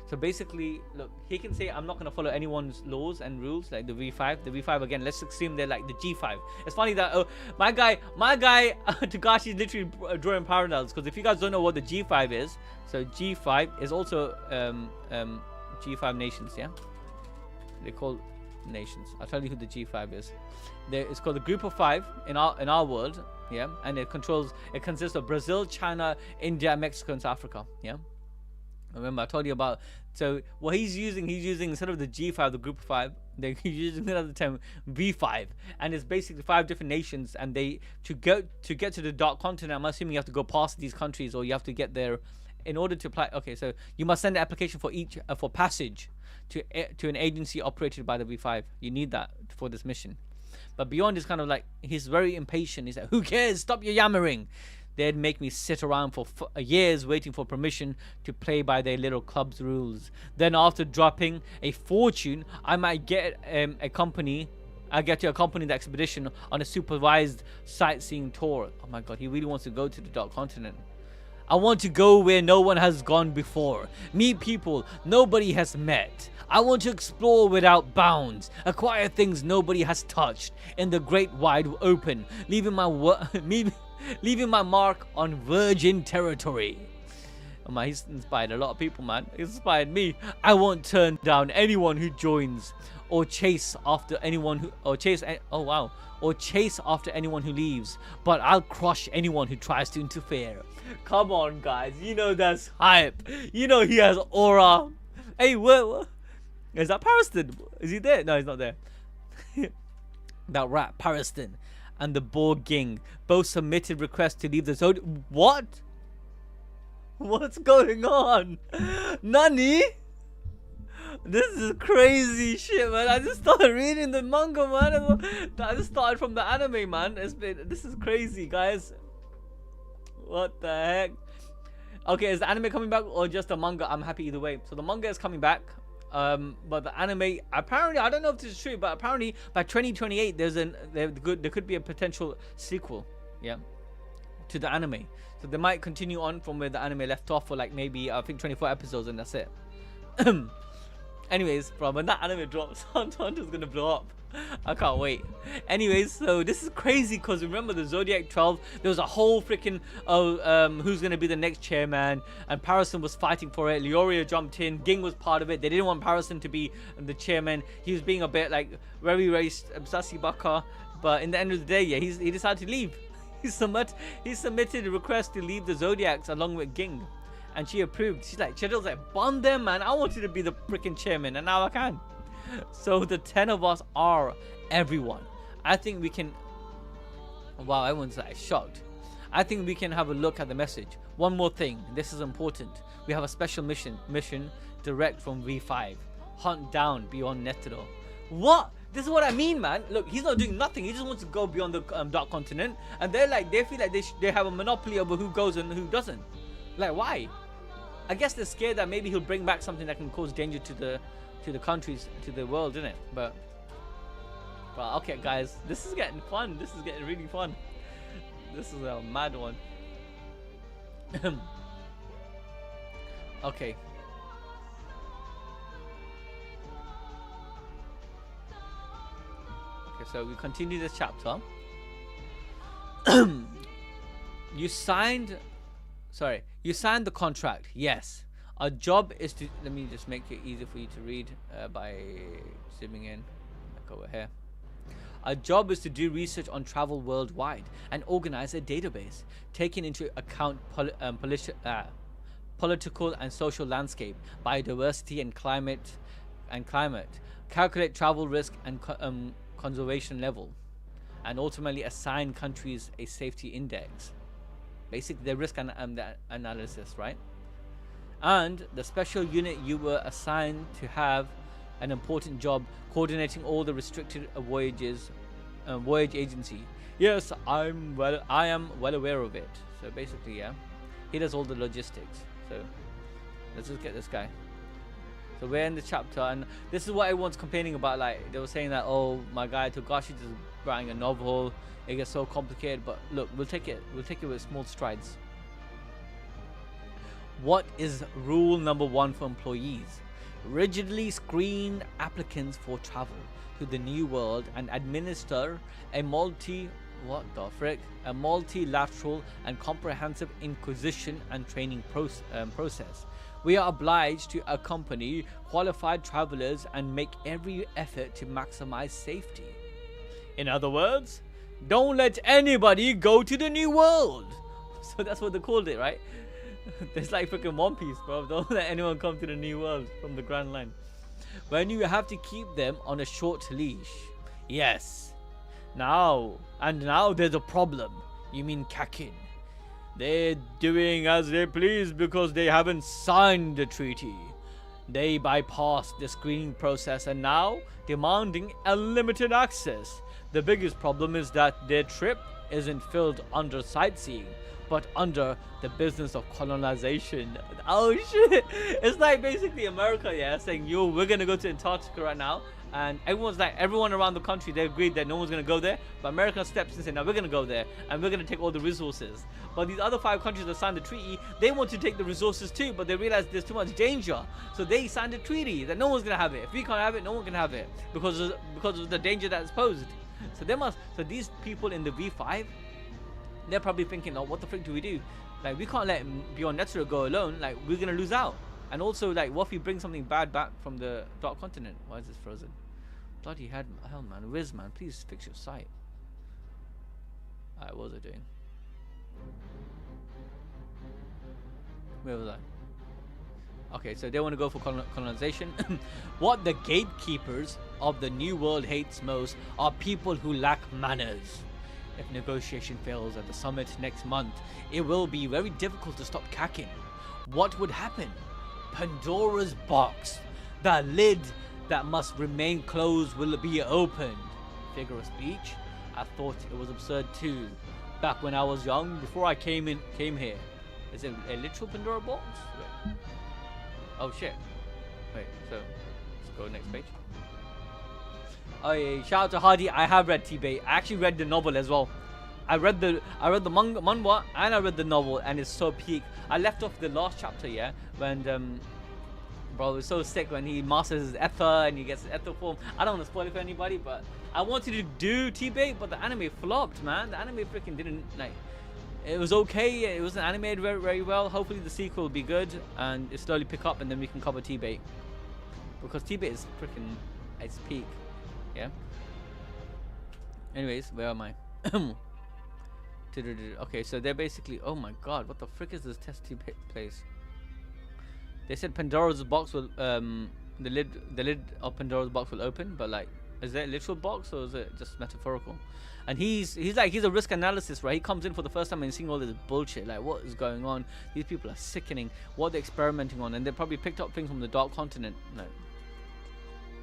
So basically, look, he can say, I'm not going to follow anyone's laws and rules, like the V5. The V5, again, let's assume they're like the G5. It's funny that, my guy, Togashi is literally drawing parallels, because if you guys don't know what the G5 is, so G5 is also G5 nations, yeah? They're called nations. I'll tell you who the G5 is. It's called the Group of 5 in our world, yeah? And it consists of Brazil, China, India, Mexico, and South Africa, yeah? Remember, I told you about. So what he's using instead of the G5, the Group of 5, they're using another term, V5, and it's basically 5 different nations. And to get to the Dark Continent, I'm assuming you have to go past these countries, or you have to get there in order to apply. Okay, so you must send an application for each for passage to an agency operated by the V5. You need that for this mission. But Beyond is kind of like, he's very impatient. He's like, who cares? Stop your yammering. They'd make me sit around for years waiting for permission to play by their little club's rules. Then after dropping a fortune, I might get I get to accompany the expedition on a supervised sightseeing tour. Oh my god, he really wants to go to the Dark Continent. I want to go where no one has gone before. Meet people nobody has met. I want to explore without bounds. Acquire things nobody has touched in the great wide open, leaving my mark on virgin territory. Oh, man, he's inspired a lot of people, man. He's inspired me. I won't turn down anyone who joins, or chase after anyone who, or chase after anyone who leaves. But I'll crush anyone who tries to interfere. Come on, guys. You know that's hype. You know he has aura. Hey, what? Is that Pariston? Is he there? No, he's not there. That rat, Pariston, and the boar Ging both submitted requests to leave the Zodiac. What? What's going on? Nani? This is crazy shit, man. I just started reading the manga, man. I just started from the anime, man. This is crazy, guys. What the heck? Okay, is the anime coming back or just the manga? I'm happy either way. So the manga is coming back. But the anime, apparently, I don't know if this is true, but apparently by 2028 there could be a potential sequel, yeah, to the anime. So they might continue on from where the anime left off for like maybe I think 24 episodes and that's it. Anyways, bro, when that anime drops, Hunter's gonna blow up. I can't wait. Anyways, so this is crazy because remember the Zodiac 12, there was a whole freaking who's gonna be the next chairman, and Pariston was fighting for it. Leoria jumped in, Ging was part of it. They didn't want Pariston to be the chairman. He was being a bit like very sassy baka, but in the end of the day, yeah, he decided to leave. He submitted a request to leave the Zodiacs along with Ging, and she approved. She's like, Cheddar's like, bond them, man. I wanted to be the freaking chairman, and now I can. So the 10 of us are everyone. I think we can. Wow, everyone's like shocked. I think we can have a look at the message. One more thing, this is important. We have a special mission direct from V5. Hunt down beyond Netero. What? This is what I mean, man. Look, he's not doing nothing. He just wants to go beyond the Dark Continent, and they feel like they have a monopoly over who goes and who doesn't. Like, why? I guess they're scared that maybe he'll bring back something that can cause danger to the countries, to the world, isn't it? But okay, guys, this is getting fun. This is getting really fun. This is a mad one. Okay. Okay, so we continue this chapter. You signed the contract. Yes. Our job is to, let me just make it easier for you to read by zooming in, like over here. Our job is to do research on travel worldwide and organize a database, taking into account political and social landscape, biodiversity and climate, calculate travel risk and conservation level, and ultimately assign countries a safety index. Basically, the risk analysis, right? And the special unit you were assigned to have an important job coordinating all the restricted voyages, voyage agency. Yes, I am well aware of it. So basically, yeah, he does all the logistics. So let's just get this guy. So we're in the chapter, and this is what everyone's complaining about. Like, they were saying that, oh, my guy Togashi is writing a novel. It gets so complicated, but look, we'll take it with small strides. What is rule number 1 for employees? Rigidly screen applicants for travel to the new world and administer a multilateral and comprehensive inquisition and training process. We are obliged to accompany qualified travelers and make every effort to maximize safety. In other words, don't let anybody go to the new world. So that's what they called it, right? It's like freaking One Piece, bro. Don't let anyone come to the new world from the Grand Line. When you have to keep them on a short leash. Yes. Now there's a problem. You mean Kakin. They're doing as they please because they haven't signed the treaty. They bypassed the screening process and now demanding unlimited access. The biggest problem is that their trip isn't filled under sightseeing, but under the business of colonization. Oh shit! It's like basically America, yeah, saying, yo, we're gonna go to Antarctica right now, and everyone around the country, they agreed that no one's gonna go there, but America steps in and said, no, we're gonna go there, and we're gonna take all the resources. But these other 5 countries that signed the treaty, they want to take the resources too, but they realize there's too much danger, so they signed a treaty that no one's gonna have it. If we can't have it, no one can have it because of the danger that's posed. So these people in the V5, they're probably thinking, oh, what the frick do we do? Like, we can't let Beyond Netero go alone. Like, we're gonna lose out. And also, like, what if we bring something bad back from the Dark Continent? Why is this frozen? Bloody hell, man. Wiz, man. Please fix your sight. Alright, what was I doing? Where was I? Okay, so they want to go for colonization. What the gatekeepers of the New World hates most are people who lack manners. If negotiation fails at the summit next month, it will be very difficult to stop cacking. What would happen? Pandora's box. The lid that must remain closed will be opened. Figure of speech? I thought it was absurd too. Back when I was young, before I came here. Is it a literal Pandora box? Wait. Oh shit. Wait, so let's go next page. Oh yeah, shout out to Hardy. I have read T-Bait. I actually read the novel as well. I read the manga and I read the novel, and it's so peak. I left off the last chapter, yeah, when bro, it's so sick when he masters his ether and he gets his ether form. I don't want to spoil it for anybody, but I wanted to do T-Bait, but the anime flopped, man. The anime freaking didn't, like, it was okay. It wasn't animated very, very well. Hopefully the sequel will be good and it slowly pick up, and then we can cover T-Bait, because T-Bait is freaking at its peak. Yeah. Anyways, where am I? Okay, so they're basically, oh my god, what the frick is this test tube place? They said Pandora's box will the lid of Pandora's box will open, but like, is that a literal box or is it just metaphorical? And he's a risk analysis, right? He comes in for the first time and seeing all this bullshit, like, what is going on? These people are sickening. What are they experimenting on? And they probably picked up things from the Dark Continent. No.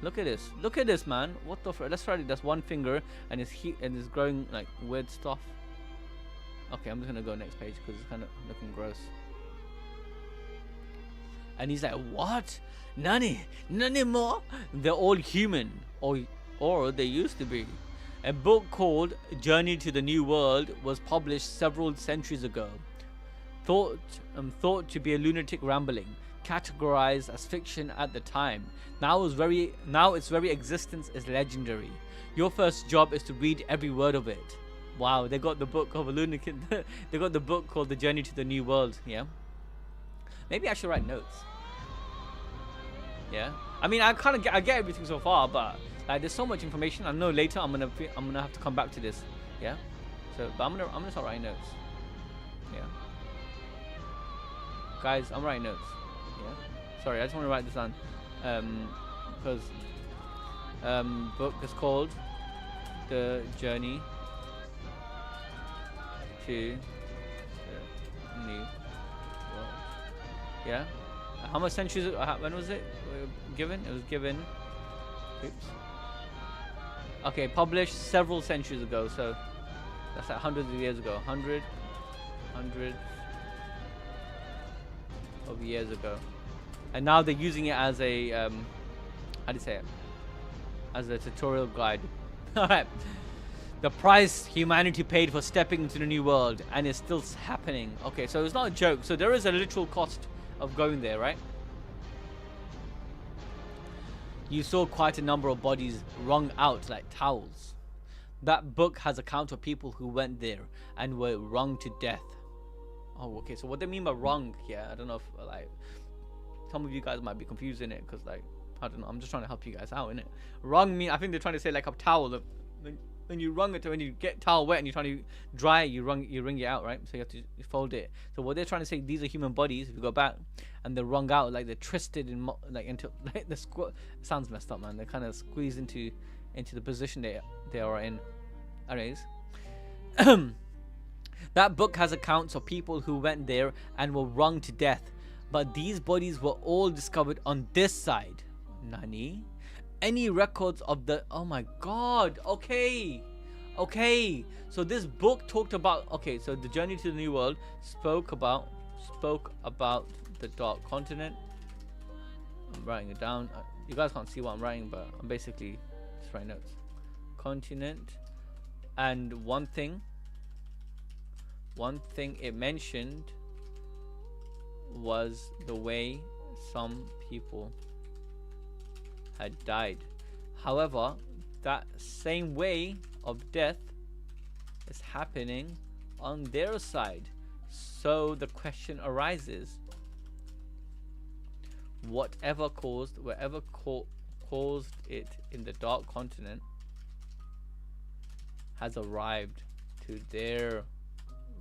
Look at this. Look at this, man. What the frick? Let's try it. That's one finger and it's growing like weird stuff. Okay, I'm just gonna go next page because it's kind of looking gross. And he's like, what? None more? They're all human, or they used to be. A book called Journey to the New World was published several centuries ago. Thought to be a lunatic rambling, categorized as fiction at the time. Now its very existence is legendary. Your first job is to read every word of it. Wow, they got the book of a lunatic. They got the book called The Journey to the New World. Yeah. Maybe I should write notes. Yeah. I mean, I get everything so far, but like, there's so much information. I know later I'm gonna have to come back to this. Yeah. So, but I'm gonna start writing notes. Yeah. Guys, I'm writing notes. Yeah. Sorry, I just want to write this down. Because book is called The Journey to the New World. Yeah. How much centuries? When was it given? It was given. Oops. Okay, published several centuries ago. So that's like hundreds of years ago. Hundreds of years ago. And now they're using it as a how do you say it? As a tutorial guide. Alright. The price humanity paid for stepping into the new world, and it's still happening. Okay, so it's not a joke. So there is a literal cost of going there, right? You saw quite a number of bodies wrung out like towels. That book has accounts of people who went there and were wrung to death. Oh, okay. So what they mean by wrung here, I don't know if like some of you guys might be confused in it, because like, I don't know, I'm just trying to help you guys out in it. Wrung mean, I think they're trying to say like a towel. When you wrung it, when you get towel wet and you're trying to dry it, you wring it out, right? So you have to fold it. So what they're trying to say, these are human bodies. If you go back, and they're wrung out, like they're twisted in like into like the squat. Sounds messed up, man. They're kind of squeezed into the position they are in. Anyways, that book has accounts of people who went there and were wrung to death, but these bodies were all discovered on this side. Nani? Any records of the, oh my god, okay, so this book talked about, okay, so the Journey to the New World spoke about the Dark Continent. I'm writing it down. You guys can't see what I'm writing, but I'm basically just writing notes. Continent. And one thing it mentioned was the way some people had died. However, that same way of death is happening on their side. So the question arises: whatever caused it in the Dark Continent has arrived to their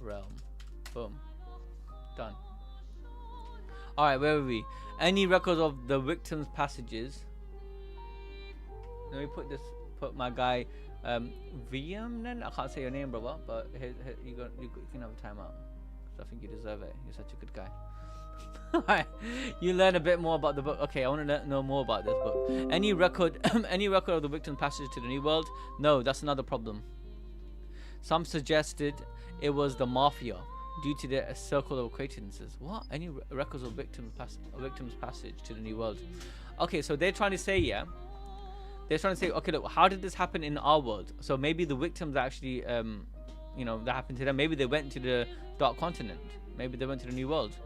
realm. Boom. Done. Alright, where were we? Any records of the victim's passages? Let me put my guy VM then? I can't say your name, brother, but you can have a timeout. I think you deserve it. You're such a good guy. Alright, you learn a bit more about the book. Okay, I want to know more about this book. Any record of the victim's passage to the New World? No, that's another problem. Some suggested it was the Mafia due to their circle of acquaintances. What? Any records of victim's passage to the New World? Okay, so they're trying to say, yeah. They're trying to say, okay, look, how did this happen in our world? So maybe the victims actually, that happened to them. Maybe they went to the Dark Continent. Maybe they went to the New World.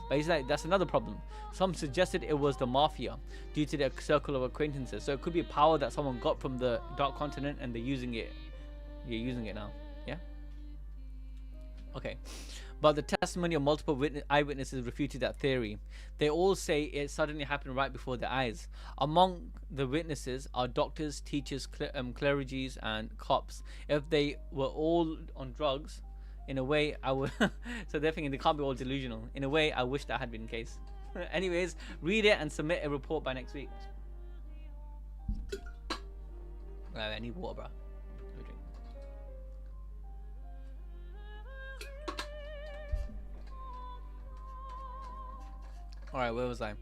But he's like, that's another problem. Some suggested it was the Mafia due to their circle of acquaintances. So it could be a power that someone got from the Dark Continent and they're using it. You're using it now. Yeah? Okay. But the testimony of multiple eyewitnesses refuted that theory. They all say it suddenly happened right before their eyes. Among the witnesses are doctors, teachers, clergies, and cops. If they were all on drugs, in a way, I would. So they're thinking they can't be all delusional. In a way, I wish that had been the case. Anyways, read it and submit a report by next week. I need water, bro. Alright, where was I?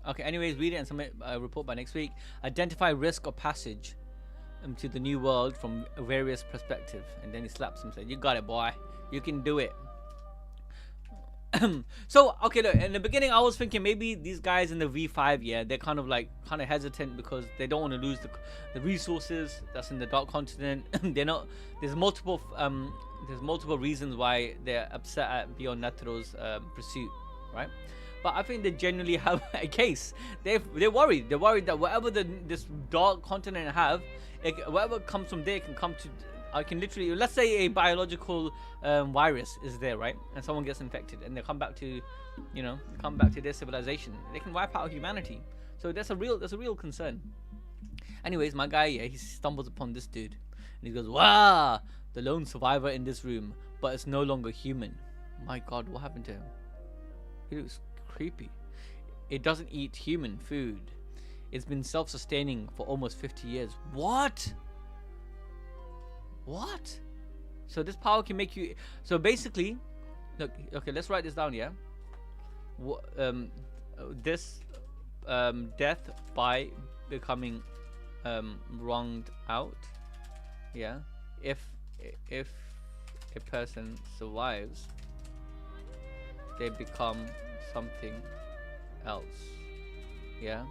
Okay, anyways, read it and submit a report by next week. Identify risk of passage to the New World from various perspectives. And then he slaps him and says, you got it, boy. You can do it. So, okay, look, in the beginning, I was thinking maybe these guys in the V5, yeah, they're kind of hesitant because they don't want to lose the resources that's in the Dark Continent. They're not, there's multiple reasons why they're upset at beyond Netero's pursuit, right? But I think they genuinely have a case. They're worried. They're worried that whatever this Dark Continent have, whatever comes from there can come to. I can literally, let's say a biological virus is there, right? And someone gets infected, and they come back to, their civilization. They can wipe out humanity. So that's a real concern. Anyways, my guy, yeah, he stumbles upon this dude, and he goes, "Wow, the lone survivor in this room, but it's no longer human. My God, what happened to him? He looks creepy. It doesn't eat human food. It's been self-sustaining for almost 50 years. What? What? So this power can make you. So basically, look. Okay, let's write this down. Yeah. This death by becoming wronged out. Yeah. If a person survives, they become something else. Yeah.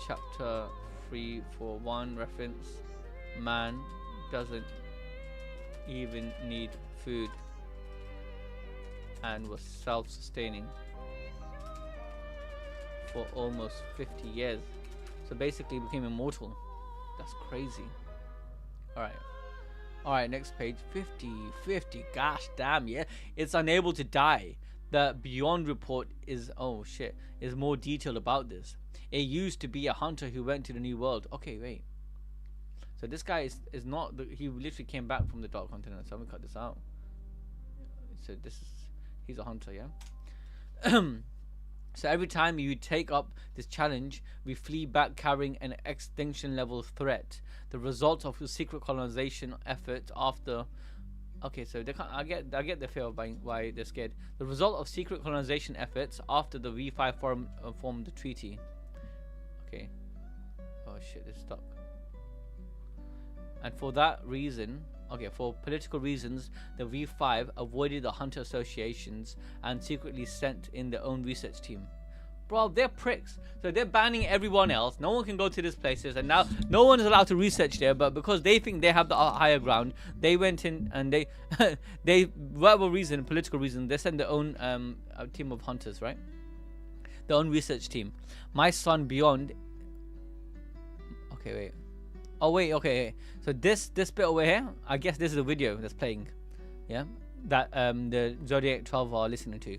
Chapter 341 reference. Man doesn't even need food and was self-sustaining for almost 50 years. So basically became immortal. That's crazy. Alright, next page. 50. Gosh damn, yeah. It's unable to die. The Beyond report is more detailed about this. It used to be a hunter who went to the New World. Okay, wait. So this guy is not. He literally came back from the Dark Continent. So I'm gonna cut this out. So he's a hunter, yeah. So every time you take up this challenge, we flee back carrying an extinction level threat. The result of the secret colonization effort after. Okay, so they can't. I get the fear of why they're scared. The result of secret colonization efforts after the V5 formed the treaty. Okay. Oh shit, it's stuck. And for that reason, for political reasons, the V5 avoided the hunter associations and secretly sent in their own research team. Bro, they're pricks. So they're banning everyone else. No one can go to these places, and now no one is allowed to research there. But because they think they have the higher ground, they went in and they whatever reason, political reason, they sent their own team of hunters, right? Their own research team. My son Beyond. Okay, wait. Oh wait, okay. So this bit over here, I guess this is the video that's playing. yeah, that the Zodiac 12 are listening to.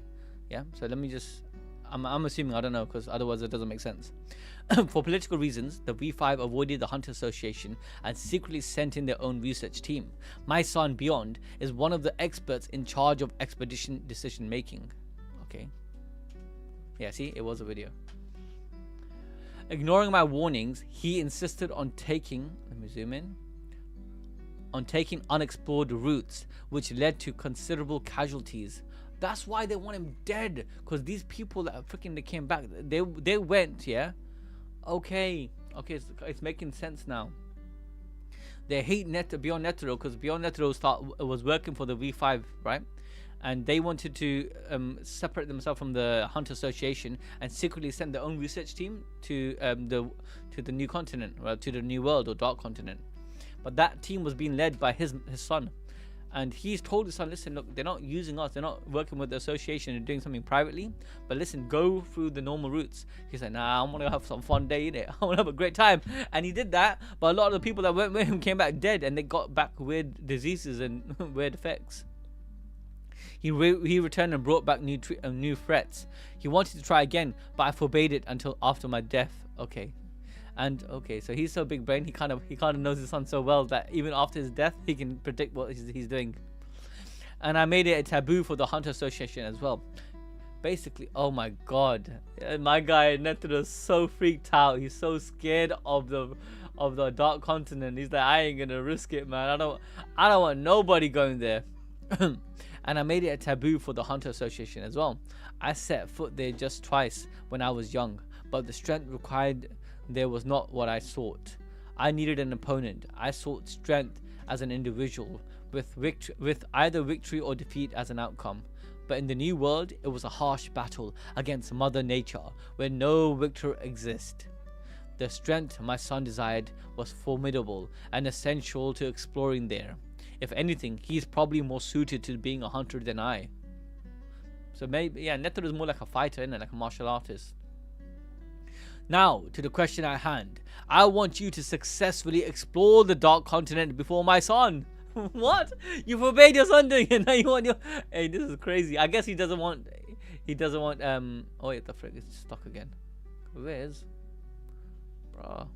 Yeah, so let me just, I'm assuming, I don't know, because otherwise it doesn't make sense. For political reasons, the V5 avoided the Hunter Association and secretly sent in their own research team. My son, Beyond, is one of the experts in charge of expedition decision making. Okay. Yeah, see, it was a video. Ignoring my warnings, he insisted on taking, let me zoom in, on taking unexplored routes, which led to considerable casualties. That's why they want him dead, because these people that freaking they came back, they went, yeah. Okay, it's making sense now. They hate Beyond Netero because Beyond Netero was working for the V5, right? And they wanted to separate themselves from the Hunter Association and secretly send their own research team to the new continent, well, to the new world or dark continent. But that team was being led by his son. And he's told his son, listen, look, they're not using us. They're not working with the association and doing something privately. But listen, go through the normal routes. He's like, nah, I want to have some fun day in it. I want to have a great time. And he did that. But a lot of the people that went with him came back dead. And they got back weird diseases and weird effects. He returned and brought back new threats. He wanted to try again, but I forbade it until after my death. Okay. And okay, so he's so big brain, he kind of knows his son so well that even after his death, he can predict what he's doing. And I made it a taboo for the Hunter Association as well. Basically, oh my god, my guy Netero is so freaked out. He's so scared of the dark continent. He's like, I ain't gonna risk it, man. I don't want nobody going there. And I made it a taboo for the Hunter Association as well. I set foot there just twice when I was young, but the strength required there was not what I sought. I needed an opponent. I sought strength as an individual, with either victory or defeat as an outcome. But in the new world, it was a harsh battle against Mother Nature, where no victor exists. The strength my son desired was formidable and essential to exploring there. If anything, he's probably more suited to being a hunter than I. So maybe, yeah, Netero is more like a fighter, isn't it? Like a martial artist. Now, to the question at hand. I want you to successfully explore the Dark Continent before my son. What? You forbade your son doing it, now you want your... Hey, this is crazy. I guess he doesn't want... Oh wait, the frick, it's stuck again. Where's... Bruh.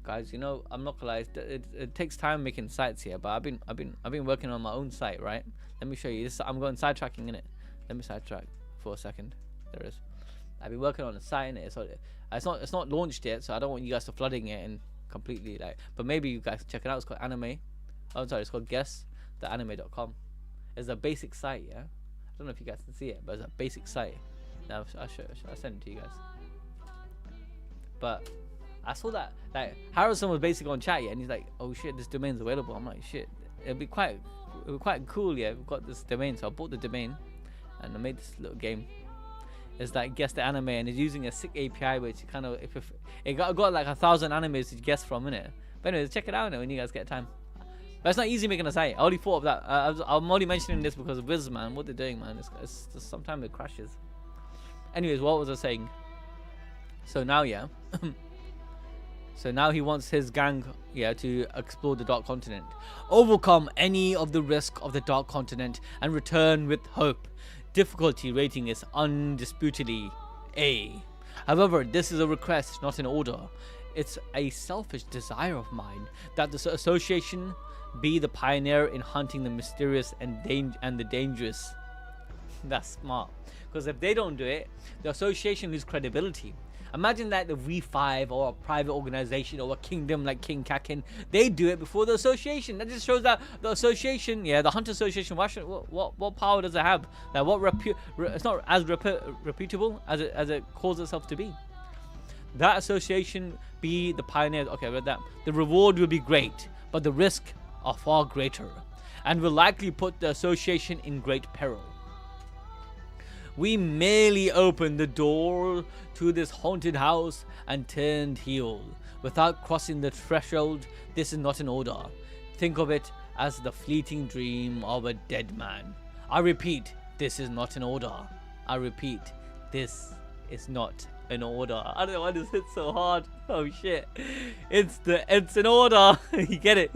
Guys, you know, I'm not gonna lie, it takes time making sites here, but I've been working on my own site, right? Let me show you this. I'm going sidetracking in it. Let me sidetrack for a second. There it is. I've been working on a site in it, so it's not launched yet, so I don't want you guys to flooding it and completely like. But maybe you guys check it out. It's called Anime. Oh, sorry, it's called guess.anime.com. It's a basic site, yeah. I don't know if you guys can see it, but it's a basic site. Now I'll send it to you guys. But I saw that like Harrison was basically on chat, yeah, and he's like, "Oh shit, this domain's available." I'm like, "Shit, it'd be quite cool, yeah. We've got this domain," so I bought the domain, and I made this little game. It's like guess the anime, and it's using a sick API, which kind of if it got like 1,000 animes to guess from, innit? But anyways, check it out now when you guys get time. But it's not easy making a site. I only thought of that. I'm only mentioning this because of Wiz, man. What they're doing, man. It's just sometimes it crashes. Anyways, what was I saying? So now, yeah. So now he wants his gang, yeah, to explore the Dark Continent, overcome any of the risk of the Dark Continent, and return with hope. Difficulty rating is undisputedly A. However, this is a request, not an order. It's a selfish desire of mine that the association be the pioneer in hunting the mysterious and the dangerous. That's smart, because if they don't do it, the association loses credibility. Imagine that the V5 or a private organization or a kingdom like King Kakin, they do it before the association. That just shows that the association, yeah, the Hunter Association, what power does it have? Like it's not as reputable as it calls itself to be. That association be the pioneers. Okay, I read that. The reward will be great, but the risk are far greater, and will likely put the association in great peril. We merely opened the door to this haunted house and turned heel. Without crossing the threshold, this is not an order. Think of it as the fleeting dream of a dead man. I repeat, this is not an order. I repeat, this is not an order. I don't know why this hits so hard. Oh shit. It's an order. You get it?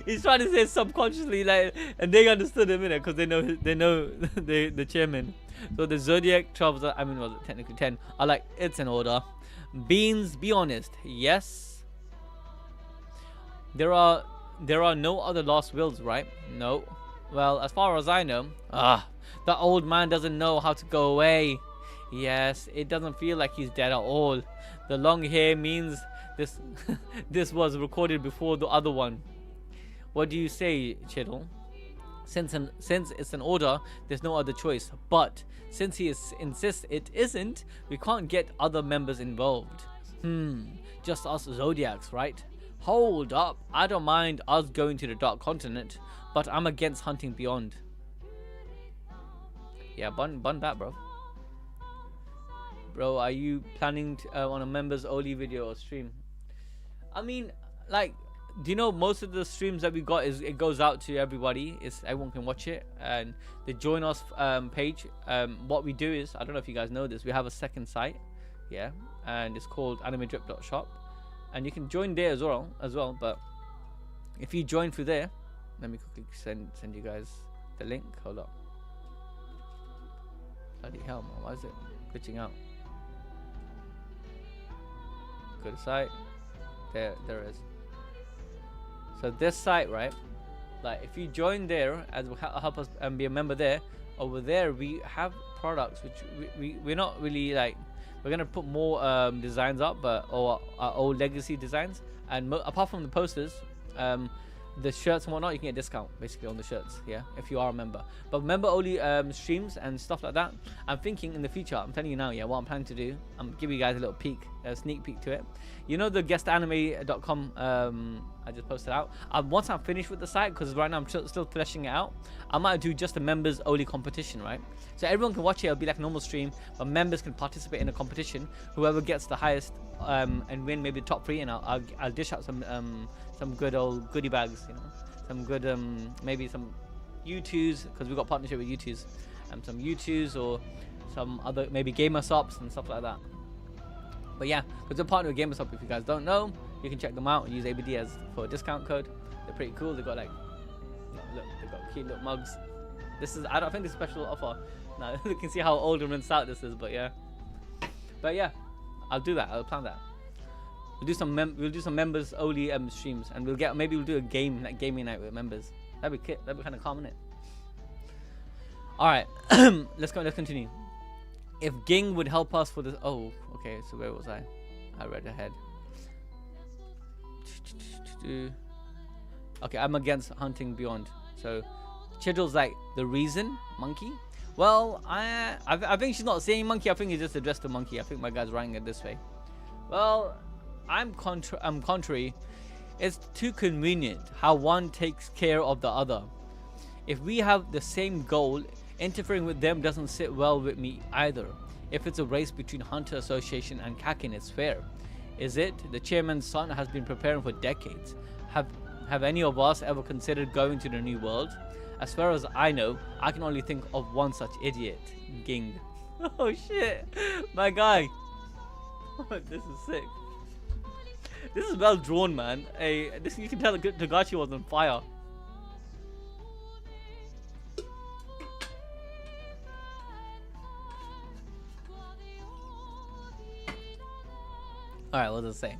He's trying to say subconsciously, like, and they understood him, innit? Because they know the chairman. So the Zodiac 12, I mean, well, technically 10, are like, it's an order. Beans, be honest. Yes. There are no other lost wills, right? No. Well, as far as I know, the old man doesn't know how to go away. Yes, it doesn't feel like he's dead at all. The long hair means this this was recorded before the other one. What do you say, Chiddle? Since it's an order, there's no other choice. But since he insists it isn't, we can't get other members involved. Just us Zodiacs, right? Hold up, I don't mind us going to the Dark Continent, but I'm against hunting beyond. Yeah, bun that, bro. Bro, are you planning on a members only video or stream? I mean, like, do you know most of the streams that we got it goes out to everybody? Everyone can watch it, and the join us page. What we do is, I don't know if you guys know this, we have a second site, yeah, and it's called animedrip.shop, and you can join there as well. But if you join through there, let me quickly send you guys the link. Hold up. Bloody hell, man, why is it glitching out? Go to site. There it is. So this site, right? Like, if you join there, as will help us and be a member there. Over there, we have products which we're not really like. We're gonna put more designs up, but or our old legacy designs. And apart from the posters, the shirts and whatnot, you can get a discount basically on the shirts, yeah, if you are a member. But member only streams and stuff like that, I'm thinking in the future, I'm telling you now, yeah, what I'm planning to do, I'm giving you guys a little peek, a sneak peek to it. You know the guestanime.com I just posted out. Once I'm finished with the site, because right now I'm still fleshing it out, I might do just a members only competition, right? So everyone can watch it, it'll be like a normal stream, but members can participate in a competition. Whoever gets the highest and win maybe the top 3, and I'll dish out some good old goodie bags, you know, some good maybe some U2s, because we've got partnership with U2s, some U2s or some other maybe gamer shops and stuff like that. But yeah, because we're partnered with gamer shop. If you guys don't know, you can check them out and use ABD as for a discount code. They're pretty cool. They got like, look, they got cute little mugs. This is, I don't think this is a special offer. Now you can see how old and rinsed out this is, but yeah, I'll do that. I'll plan that. We'll do some members only streams, and maybe we'll do a game, like gaming night with members. That'd be kind of calm, innit? All right, let's continue. If Ging would help us for this, oh, okay. So where was I? I read ahead. Okay, I'm against hunting beyond. So Chidgel's like the reason monkey. Well, I think she's not saying monkey. I think he just addressed the monkey. I think my guy's writing it this way. Well, I'm contrary. It's too convenient how one takes care of the other. If we have the same goal, interfering with them doesn't sit well with me either. If it's a race between Hunter Association and Kakin, it's fair. Is it? The chairman's son has been preparing for decades. Have any of us ever considered going to the new world? As far as I know, I can only think of one such idiot, Ging. Oh shit, my guy. This is sick. This is well drawn, man. Hey, this, you can tell Togashi was on fire. Alright, what was I saying?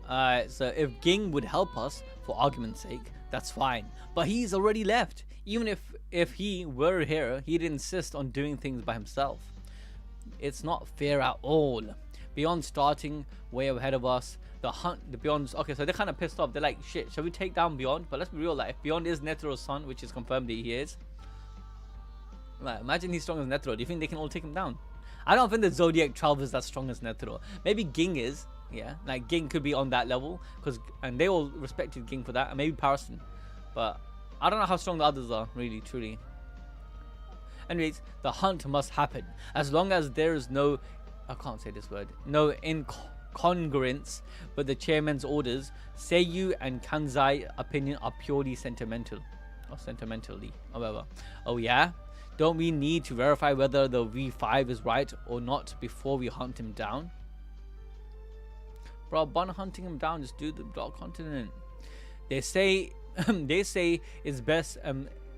Alright, so if Ging would help us, for argument's sake, that's fine. But he's already left. Even if he were here, he'd insist on doing things by himself. It's not fair at all. Beyond starting way ahead of us, the Beyond's, okay, so they're kind of pissed off. They're like, shit, shall we take down Beyond? But let's be real, like, if Beyond is Netero's son, which is confirmed that he is, right, imagine he's strong as Netero. Do you think they can all take him down? I don't think the Zodiac 12 is that strong as Netero. Maybe Ging is, yeah, like Ging could be on that level, and they all respected Ging for that, and maybe Parison, but I don't know how strong the others are, really, truly. Anyways, the hunt must happen. As long as there is no, I can't say this word, no incongruence with the chairman's orders, Seiyu and Kanzai opinion are purely sentimental, or sentimentally, however. Oh yeah? Don't we need to verify whether the V5 is right or not before we hunt him down? Bro, bun hunting him down. Just do the Dark Continent. They say they say it's best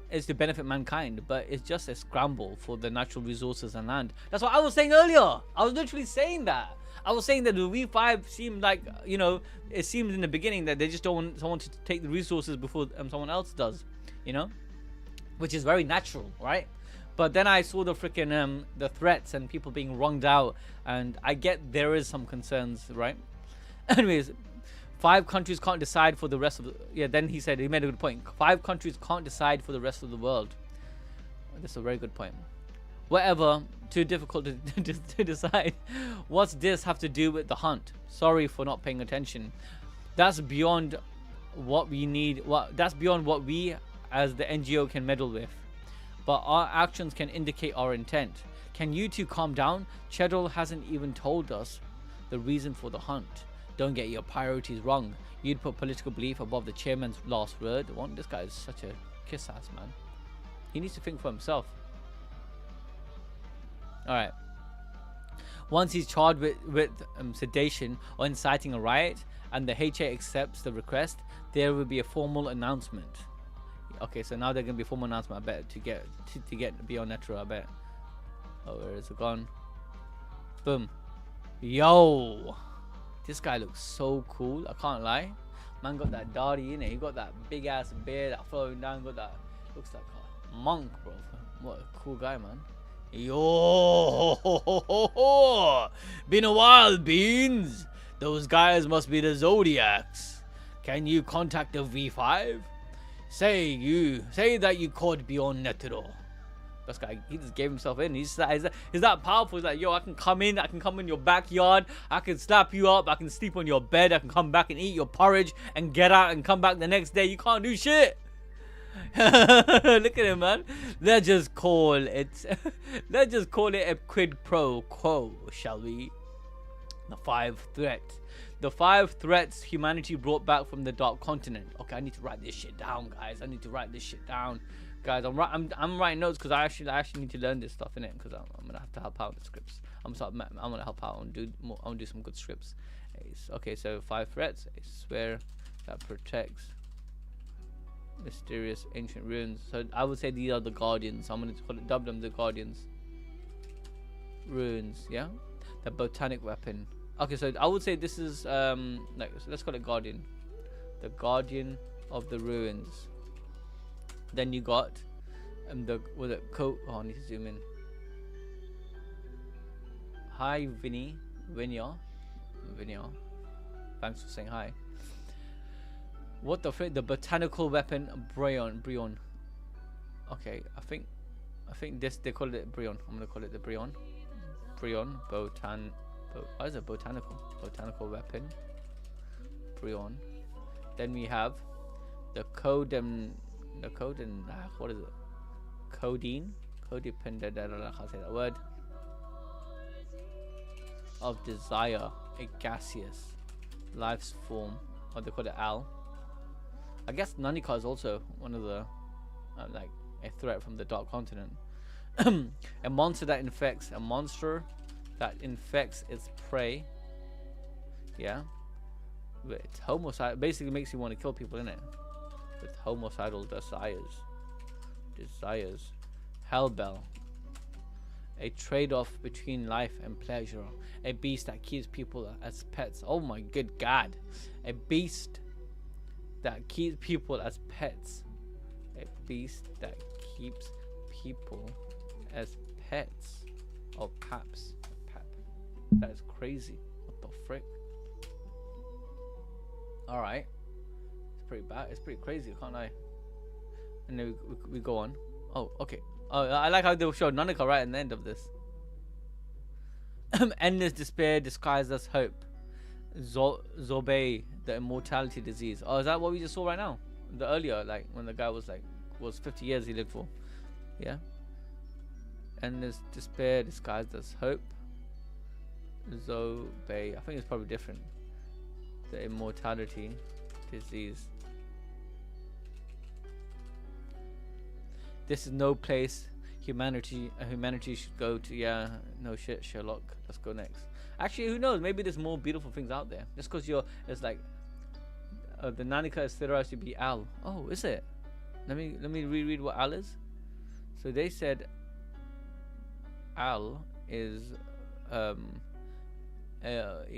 is to benefit mankind, but it's just a scramble for the natural resources and land. That's what I was saying earlier. I was literally saying that. I was saying that the V5 seemed like, you know, it seemed in the beginning that they just don't want someone to take the resources before someone else does, you know, which is very natural, right? But then I saw the freaking the threats and people being wronged out, and I get there is some concerns, right? Anyways, 5 countries can't decide for the rest of the... Yeah, then he said, he made a good point. 5 countries can't decide for the rest of the world. That's a very good point. Whatever, too difficult to decide. What's this have to do with the hunt? Sorry for not paying attention. That's beyond what we need. That's beyond what we as the NGO can meddle with. But our actions can indicate our intent. Can you two calm down? Cheddle hasn't even told us the reason for the hunt. Don't get your priorities wrong. You'd put political belief above the chairman's last word. This guy is such a kiss ass, man. He needs to think for himself. Alright. Once he's charged with sedation or inciting a riot, and the HA accepts the request, there will be a formal announcement. Okay, so now there's gonna be a formal announcement, I bet, to get beyond Netero, I bet. Oh, where is it gone? Boom. Yo! This guy looks so cool, I can't lie. Man got that daddy in it. He got that big ass beard that flowing down. Got that, looks like a monk, bro. What a cool guy, man. Yo, been a while, Beans. Those guys must be the Zodiacs. Can you contact the V5? Say that you caught beyond Netero. This guy, he just gave himself in. He's that powerful. He's like, yo, I can come in your backyard. I can slap you up. I can sleep on your bed. I can come back and eat your porridge and get out and come back the next day. You can't do shit. Look at him, man. Let's just call it a quid pro quo, shall we? The 5 threats. The 5 threats humanity brought back from the Dark Continent. Okay, I need to write this shit down, guys. I need to write this shit down. Guys, I'm writing notes because I actually need to learn this stuff, innit? Because I'm gonna have to help out with the scripts. I'm gonna help out and do some good scripts. Okay, so 5 threats. A swear that protects mysterious ancient ruins. So I would say these are the guardians. I'm gonna dub them the guardians. Ruins, yeah. The botanic weapon. Okay, so I would say this is so let's call it guardian. The guardian of the ruins. Then you got I need to zoom in. Hi Vinya. Thanks for saying hi. What the frick? The botanical weapon Bryon. Okay, I think this, they call it Bryon. I'm gonna call it the Bryon. Why is it botanical weapon? Bryon. Then we have the what is it? Codeine? Codependent, I don't know how to say that word. Of desire, a gaseous life's form. Or they call it Al. I guess Nanika is also one of the like a threat from the Dark Continent. A monster that infects its prey. Yeah. But it's homicidal. Basically makes you want to kill people, innit? With homicidal desires. Hellbell. A trade-off between life and pleasure. A beast that keeps people as pets. Oh my good God. A beast that keeps people as pets. A beast that keeps people as pets. Oh, paps. Pap. That is crazy. What the frick? Alright. It's pretty bad. It's pretty crazy, can't I? And then we go on. Oh, okay. Oh, I like how they showed Nanika right at the end of this. Endless despair disguised as hope. Zobei, the immortality disease. Oh, is that what we just saw right now? The earlier, like when the guy was 50 years he lived for. Yeah. Endless despair disguised as hope. Zobei. I think it's probably different. The immortality disease. This is no place humanity should go to. Yeah, no shit, Sherlock. Let's go next. Actually, who knows? Maybe there's more beautiful things out there. Just because it's like the Nanika is theorized to be Al. Oh, is it? Let me reread what Al is. So they said Al is a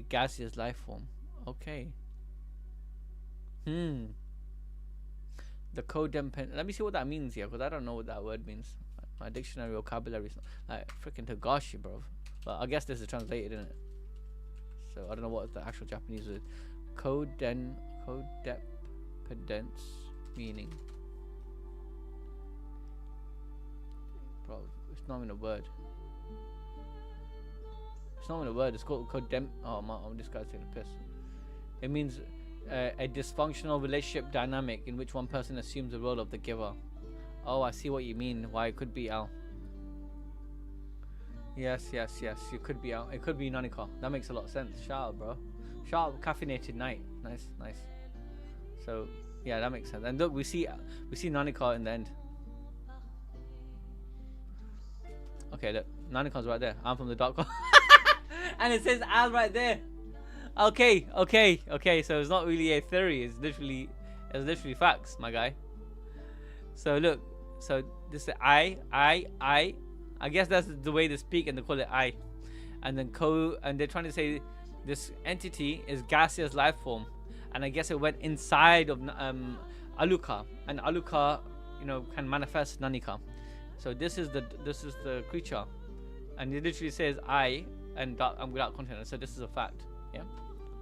gaseous life form. Okay. The codependent. Let me see what that means here, because I don't know what that word means. My dictionary vocabulary is like freaking Togashi, bro. But I guess this is translated in it. So I don't know what the actual Japanese is. Codependence meaning. Bro, it's not even a word. It's not even a word. It's called codem. Oh man, this guy's taking a piss. It means a dysfunctional relationship dynamic in which one person assumes the role of the giver. Oh, I see what you mean. Why it could be Al. Yes. It could be Al. It could be Nanika. That makes a lot of sense. Shout out, bro. Shout out, caffeinated night. Nice. So yeah, that makes sense. And look, we see Nanika in the end. Okay, look, Nanika's right there. I'm from the dark. And it says Al right there. Okay. So it's not really a theory. It's literally facts, my guy. So look. So this is I guess that's the way they speak, and they call it I. And then and they're trying to say this entity is gaseous life form, and I guess it went inside of Aluka, and Aluka, can manifest Nanika. So this is the creature, and it literally says I and without content. So this is a fact. Yeah.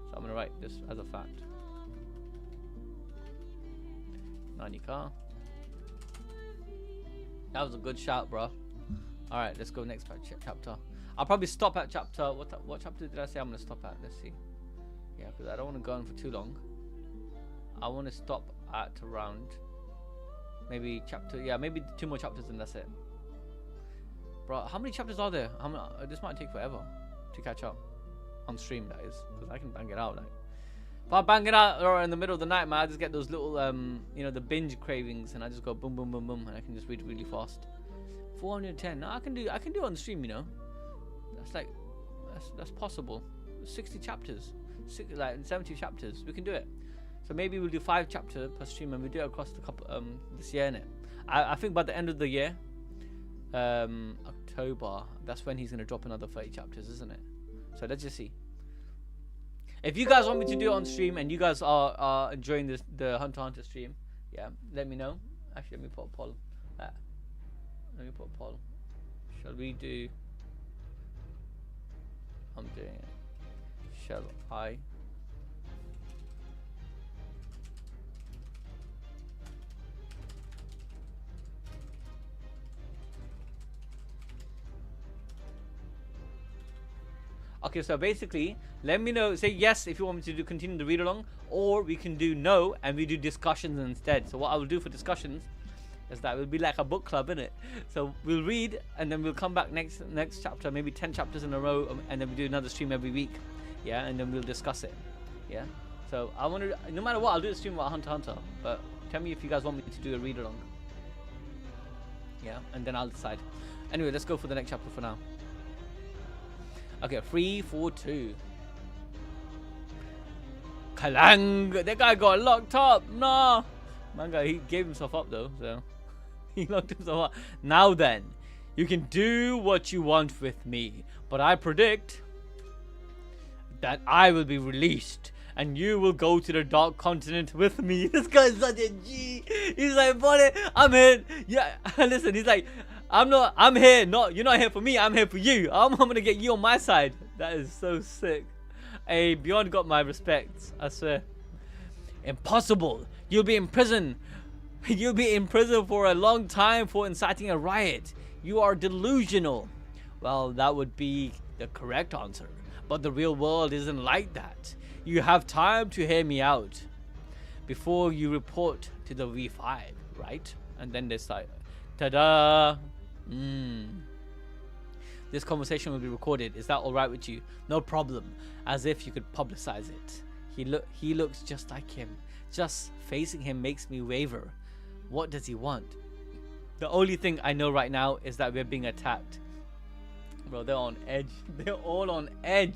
So I'm gonna write this as a fact. Nanika. That was a good shout, bro. All right, let's go next chapter. I'll probably stop at chapter. What chapter did I say I'm gonna stop at? Let's see. Yeah, because I don't want to go on for too long. I want to stop at around maybe chapter. Yeah, maybe 2 more chapters and that's it. Bro, how many chapters are there? This might take forever to catch up on stream. That is, because I can bang it out. Like, if I bang it out or in the middle of the night, man, I just get those little the binge cravings, and I just go boom, boom, boom, boom, and I can just read really fast. 410. No, I can do it on the stream. That's possible. 60 chapters, 70 chapters. We can do it. So maybe we'll do 5 chapters per stream, and we'll do it across the couple this year, innit? I think by the end of the year, October, that's when he's gonna drop another 30 chapters, isn't it? So let's just see. If you guys want me to do it on stream and you guys are enjoying the Hunter x Hunter stream, yeah, let me know. Actually, let me put a poll. Shall we do? I'm doing it. Shall I? Okay, so basically, let me know. Say yes if you want me to continue the read along, or we can do no and we do discussions instead. So what I will do for discussions is that will be like a book club, innit? So we'll read and then we'll come back next chapter, maybe 10 chapters in a row, and then we do another stream every week. Yeah, and then we'll discuss it. Yeah. So I want to, no matter what, I'll do a stream about Hunter x Hunter. But tell me if you guys want me to do a read along. Yeah, and then I'll decide. Anyway, let's go for the next chapter for now. Okay, 3, 4, 2. Kalang! That guy got locked up! Nah! Manga, he gave himself up though, so. He locked himself up. Now then, you can do what you want with me, but I predict that I will be released and you will go to the Dark Continent with me. This guy's such a G. He's like, buddy, I'm in. Yeah, listen, he's like, I'm here. You're not here for me. I'm here for you. I'm gonna get you on my side. That is so sick. Hey, Beyond got my respects. I swear. Impossible. You'll be in prison. You'll be in prison for a long time for inciting a riot. You are delusional. Well, that would be the correct answer. But the real world isn't like that. You have time to hear me out before you report to the V5, right? And then they start. Ta-da! This conversation will be recorded. Is that all right with you? No problem. As if you could publicize it. He looks just like him. Just facing him makes me waver. What does he want? The only thing I know right now is that we're being attacked. Bro, they're on edge. They're all on edge.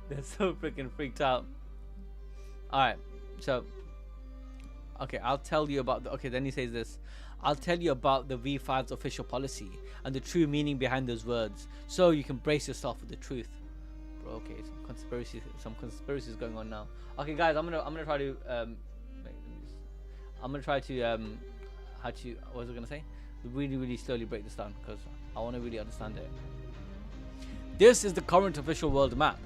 They're so freaking freaked out. Alright, so okay, I'll tell you about the okay, then he says this. I'll tell you about the V5's official policy and the true meaning behind those words, so you can brace yourself with the truth. Bro, okay, some conspiracies going on now. Okay, guys, I'm gonna try to how to what was I gonna say? Really slowly break this down because I want to really understand it. This is the current official world map.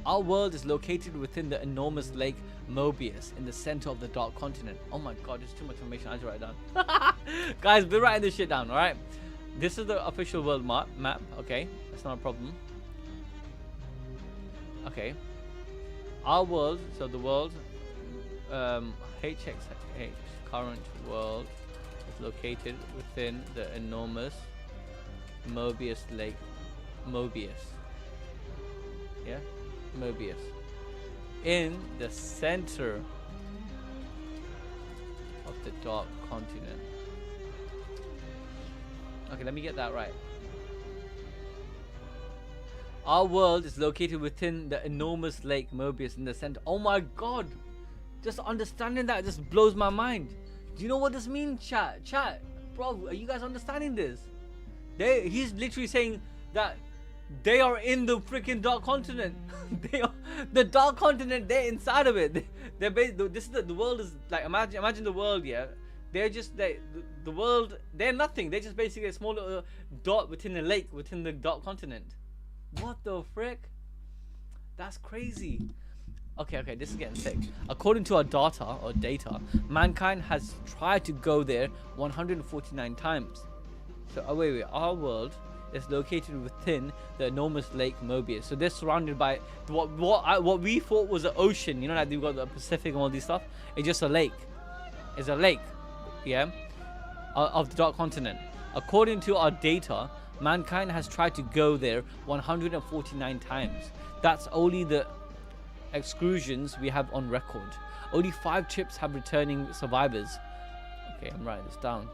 Our world is located within the enormous lake Mobius in the center of the dark continent. Oh my god, there's too much information. I have to write it down. Guys, be writing this shit down, alright? This is the official world map, okay? That's not a problem. Okay. Our world, so the world, HXH, current world, is located within the enormous Mobius lake. Mobius. Yeah? Mobius. In the center of the dark continent. Okay, let me get that right. Our world is located within the enormous lake Mobius in the center. Oh my god! Just understanding that just blows my mind. Do you know what this means, chat? Chat, bro, are you guys understanding this? He's literally saying that they are in the freaking dark continent. They are the dark continent. They're inside of it. This is the world is like imagine the world. Yeah, they're just the world. They're nothing. They're just basically a small little dot within the lake within the dark continent. What the frick? That's crazy. Okay, this is getting sick. According to our data, mankind has tried to go there 149 times. So, wait, our world is located within the enormous lake Mobius. So they're surrounded by what we thought was an ocean. You know, like we've got the Pacific and all these stuff. It's just a lake. It's a lake, yeah, of the dark continent. According to our data, mankind has tried to go there 149 times. That's only the excursions we have on record. Only 5 trips have returning survivors. Okay, I'm writing this down.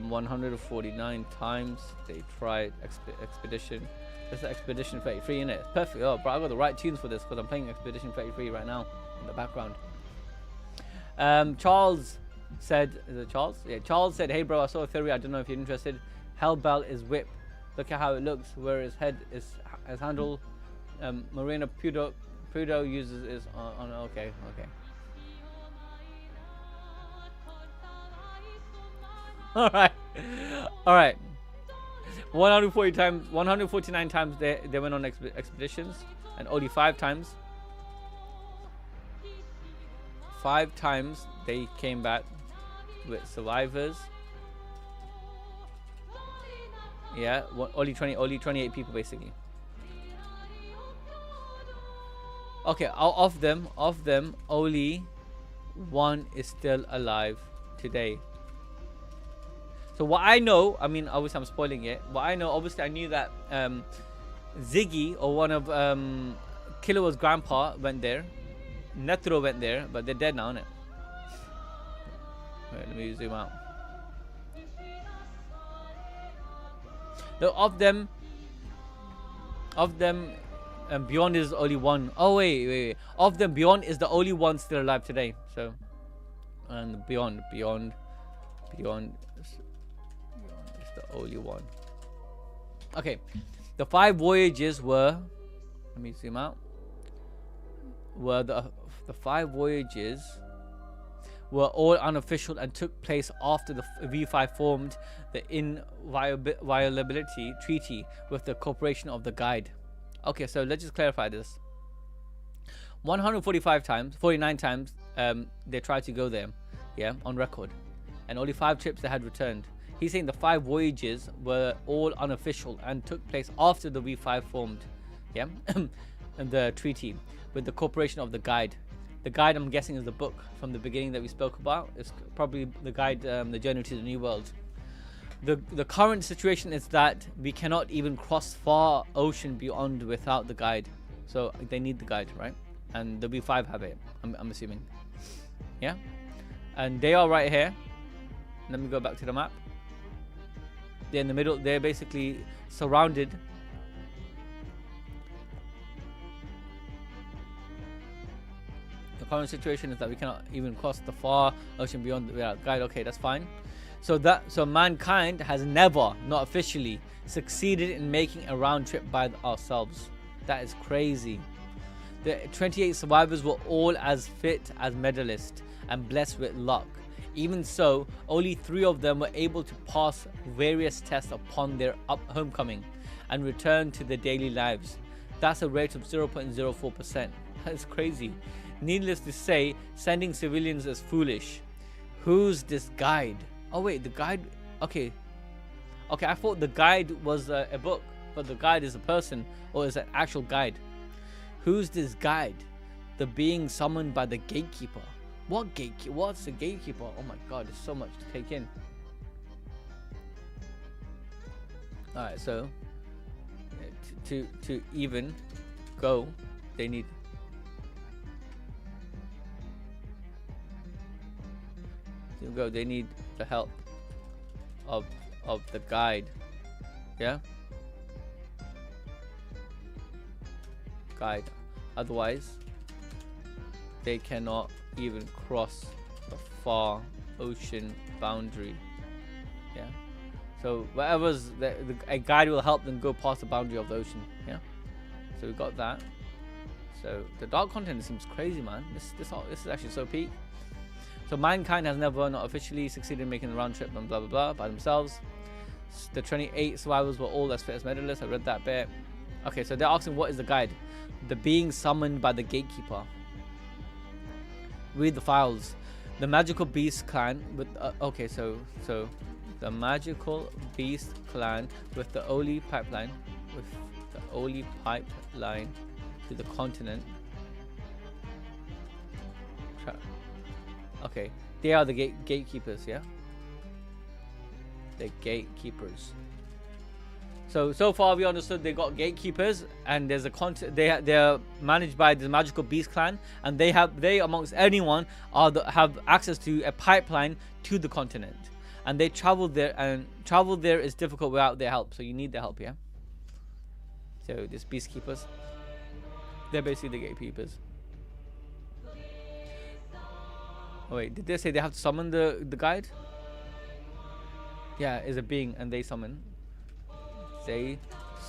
149 times they tried Expedition. That's Expedition 33, innit? Perfect. Oh, bro, I got the right tunes for this because I'm playing Expedition 33 right now in the background. Charles said, is it Charles? Yeah, Charles said, hey bro, I saw a theory, I don't know if you're interested. Hellbell is whip. Look at how it looks, where his head is as handle. Marina Pudo uses is on okay. Alright. 149 times they went on expeditions, and only 5 times they came back with survivors. Yeah, only 28 people basically. Okay, of them, only 1 is still alive today. So what I know, I mean, obviously I'm spoiling it. What I know, obviously I knew that Ziggy or one of Killua's grandpa went there. Netero went there, but they're dead now, innit? Wait, let me zoom out. No, of them, Beyond is only 1. Oh wait. Of them, Beyond is the only one still alive today. So, and Beyond is the only one. Okay, the 5 voyages were. Let me zoom out. Were the 5 voyages were all unofficial and took place after the V5 formed the inviolability treaty with the Corporation of the Guide. Okay, so let's just clarify this. 49 times they tried to go there, yeah, on record, and only 5 trips they had returned. He's saying the 5 voyages were all unofficial and took place after the V5 formed, yeah, and the treaty with the Corporation of the Guide. The Guide, I'm guessing, is the book from the beginning that we spoke about. It's probably the Guide, the Journey to the New World. The current situation is that we cannot even cross far ocean beyond without the Guide. So they need the Guide, right? And the V5 have it, I'm assuming. Yeah, and they are right here. Let me go back to the map. They're in the middle. They're basically surrounded. The current situation is that we cannot even cross the far ocean beyond the guide. Okay, that's fine. So mankind has never, not officially, succeeded in making a round trip by ourselves. That is crazy. The 28 survivors were all as fit as medalists and blessed with luck. Even so, only 3 of them were able to pass various tests upon their homecoming and return to their daily lives. That's a rate of 0.04%. That's crazy. Needless to say, sending civilians is foolish. Who's this guide? Oh wait, the guide... Okay, I thought the guide was a book, but the guide is a person, or is an actual guide. Who's this guide? The being summoned by the gatekeeper. What gatekeeper? What's the gatekeeper? Oh my god, there's so much to take in. Alright, so to even go, they need the help of the guide. Yeah? Guide. Otherwise, they cannot even cross the far ocean boundary. Yeah. So whatever's a guide will help them go past the boundary of the ocean. Yeah. So we got that. So the dark content seems crazy, man. This is actually so peak. So mankind has never, not officially, succeeded in making the round trip and blah blah blah by themselves. The 28 survivors were all as fit as medalists. I read that bit. Okay, so they're asking, what is the guide? The being summoned by the gatekeeper. Read the files. The magical beast clan with okay, so the magical beast clan with the only pipeline to the continent. Okay, they are the gatekeepers, yeah. The gatekeepers. So far we understood they got gatekeepers, and there's a they're managed by the magical beast clan, and they amongst anyone have access to a pipeline to the continent, and they travel there, and travel there is difficult without their help. So you need their help, yeah. So these beastkeepers, they're basically the gatekeepers. Oh wait, did they say they have to summon the guide? Yeah, is a being, and they summon. They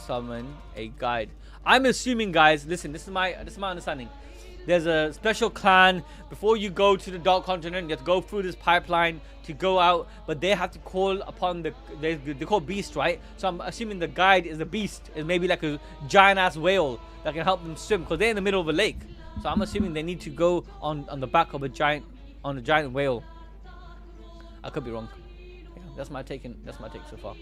summon a guide. I'm assuming, guys, listen, this is my understanding. There's a special clan. Before you go to the dark continent, you have to go through this pipeline to go out, but they have to call upon they call beast, right? So I'm assuming the guide is a beast. It's maybe like a giant ass whale that can help them swim, because they're in the middle of a lake. So I'm assuming they need to go on the back of a giant whale. I could be wrong. Yeah, that's my take so far.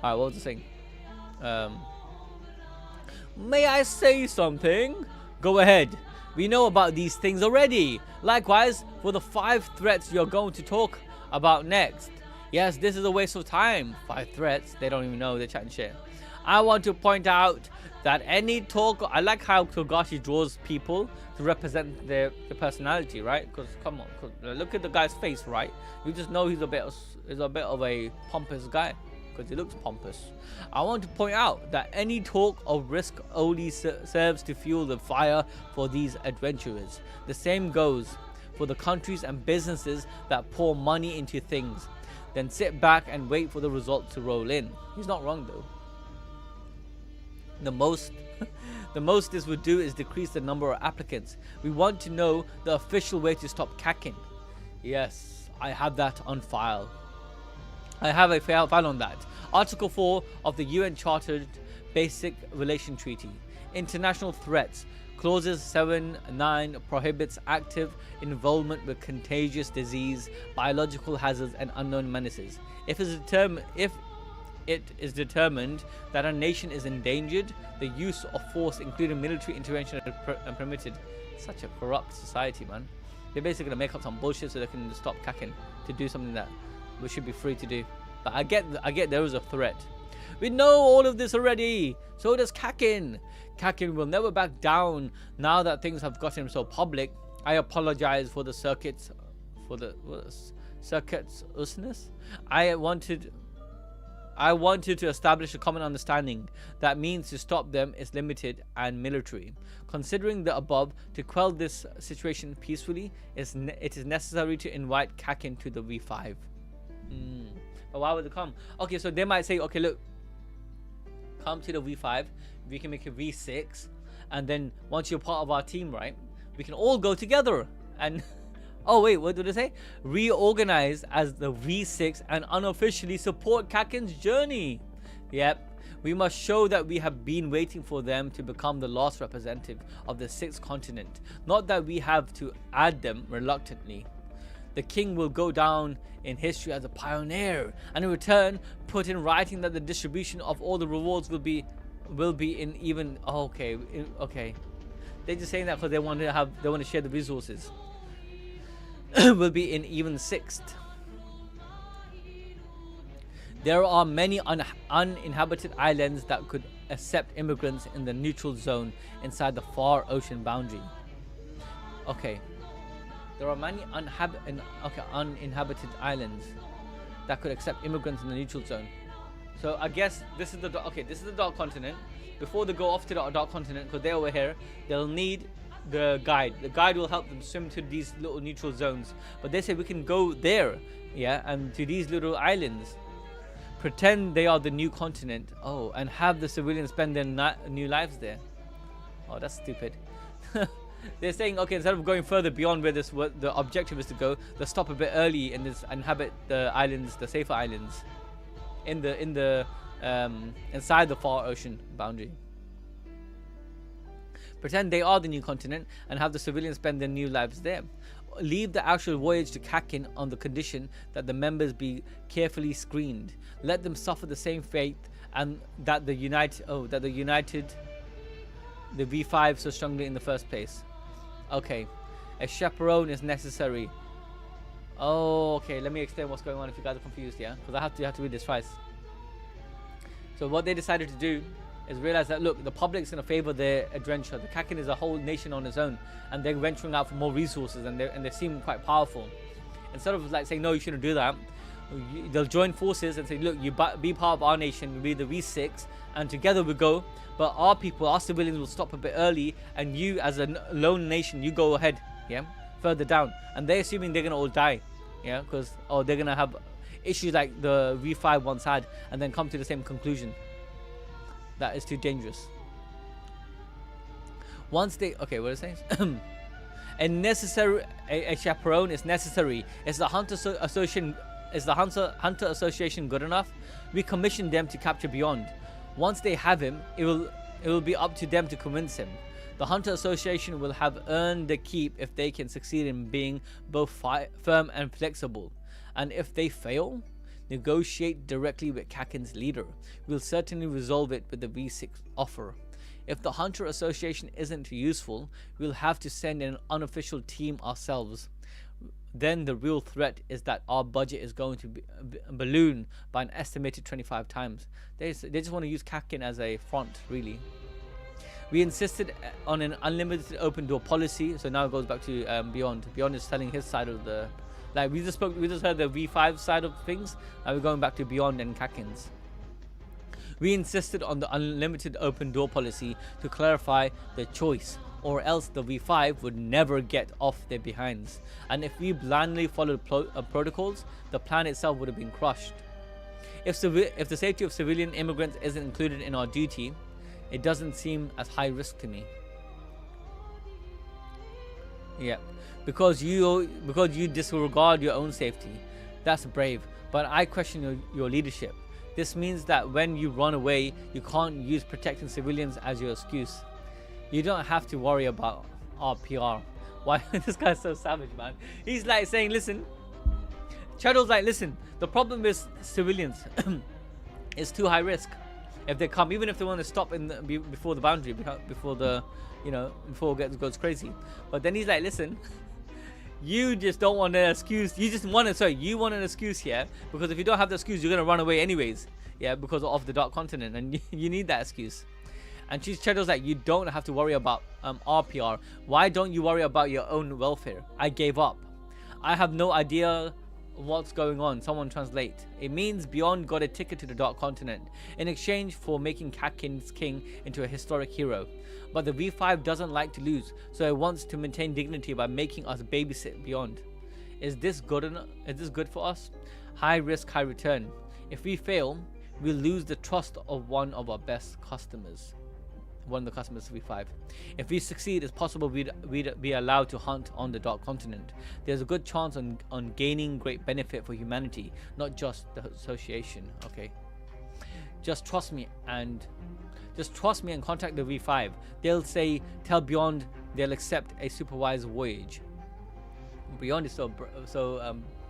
Alright, what was I saying? May I say something? Go ahead. We know about these things already. Likewise, for the 5 threats you're going to talk about next. Yes, this is a waste of time. 5 threats. They don't even know. They're chatting shit. I want to point out that any talk... I like how Togashi draws people to represent their personality, right? Because, come on. Look at the guy's face, right? You just know he's a bit of a pompous guy, because he looks pompous. I want to point out that any talk of risk only serves to fuel the fire for these adventurers. The same goes for the countries and businesses that pour money into things, then sit back and wait for the result to roll in. He's not wrong though. The most this would do is decrease the number of applicants. We want to know the official way to stop cacking. Yes, I have that on file. I have a file on that. Article 4 of the UN Chartered Basic Relation Treaty. International threats. Clauses 7-9 prohibits active involvement with contagious disease, biological hazards, and unknown menaces. If it is determined that a nation is endangered, the use of force, including military intervention, is permitted. Such a corrupt society, man. They're basically gonna make up some bullshit so they can stop cacking, to do something that we should be free to do. But I get there is a threat. We know all of this already. So does Kakin. Kakin will never back down now that things have gotten so public. I apologize for the circuits, usness. I wanted to establish a common understanding. That means to stop them is limited and military. Considering the above, to quell this situation peacefully, it is necessary to invite Kakin to the V5. But why would they come? Okay, so they might say, okay, look, come to the V5. We can make a V6, and then once you're part of our team, right, we can all go together and oh wait, what did they say? Reorganize as the V6 and unofficially support Kakin's journey. Yep, we must show that we have been waiting for them to become the last representative of the 6th continent, not that we have to add them reluctantly. The king will go down in history as a pioneer, and in return put in writing that the distribution of all the rewards will be in even. Okay. They're just saying that because they want to share the resources. Will be in even 6th. There are many uninhabited islands that could accept immigrants in the neutral zone inside the far ocean boundary. Okay. There are many uninhabited islands that could accept immigrants in the neutral zone. So I guess this is the dark continent. Before they go off to the dark continent, because they're over here, they'll need the guide. The guide will help them swim to these little neutral zones. But they say we can go there, yeah, and to these little islands. Pretend they are the new continent. Oh, and have the civilians spend their new lives there. Oh, that's stupid. They're saying, okay, instead of going further beyond where the objective is to go, they'll stop a bit early and inhabit the islands, the safer islands, inside the far ocean boundary. Pretend they are the new continent and have the civilians spend their new lives there. Leave the actual voyage to Kakin on the condition that the members be carefully screened. Let them suffer the same fate and that the V5 so strongly in the first place. Okay, a chaperone is necessary. Oh, okay. Let me explain what's going on if you guys are confused, yeah? Because I have to read this twice. So what they decided to do is realize that, look, the public's going to favor their adventure. The Kakin is a whole nation on its own, and they're venturing out for more resources, and they seem quite powerful. Instead of like saying, no, you shouldn't do that, they'll join forces and say, look, you be part of our nation, you'll be the V6, and together we go. But our people, our civilians will stop a bit early, and you as a lone nation, you go ahead, yeah, further down. And they're assuming they're going to all die, yeah, because they're going to have issues like the V5 once had, and then come to the same conclusion. That is too dangerous. Once they, okay, what is it saying? A chaperone is necessary. Is the hunter association good enough? We commissioned them to capture Beyond. Once they have him, it will be up to them to convince him. The Hunter Association will have earned the keep if they can succeed in being both firm and flexible. And if they fail, negotiate directly with Kakin's leader. We'll certainly resolve it with the V6 offer. If the Hunter Association isn't useful, we'll have to send an unofficial team ourselves. Then the real threat is that our budget is going to balloon by an estimated 25 times. They just want to use Kakin as a front, really. We insisted on an unlimited open door policy, so now it goes back to Beyond. Beyond is telling his side of the, like we just heard the V5 side of things. Now we're going back to Beyond and Kakin's. We insisted on the unlimited open door policy to clarify the choice, or else the V5 would never get off their behinds. And if we blindly followed protocols, the plan itself would have been crushed. If the safety of civilian immigrants isn't included in our duty, it doesn't seem as high risk to me. Yeah, because you disregard your own safety. That's brave, but I question your leadership. This means that when you run away, you can't use protecting civilians as your excuse. You don't have to worry about our PR. Why? This guy's so savage, man. He's like saying, listen, Shadow's like, listen, the problem is civilians. It's too high risk. If they come, even if they want to stop before the boundary, before it goes crazy. But then he's like, listen, You just don't want an excuse. You just want it. Sorry, you want an excuse here, because if you don't have the excuse, you're gonna run away anyways. Yeah, because of the Dark Continent, and you need that excuse. And she shadows like, you don't have to worry about RPR. Why don't you worry about your own welfare? I gave up. I have no idea what's going on. Someone translate. It means Beyond got a ticket to the Dark Continent in exchange for making Kakin's king into a historic hero. But the V5 doesn't like to lose, so it wants to maintain dignity by making us babysit Beyond. Is this good enough? Is this good for us? High risk, high return. If we fail, we'll lose the trust of one of our best customers. One of the customers of V5. If we succeed, it's possible we'd be allowed to hunt on the Dark Continent. There's a good chance on gaining great benefit for humanity, not just the association. Okay. Just trust me and contact the V5. They'll say, tell Beyond they'll accept a supervised voyage. Beyond is so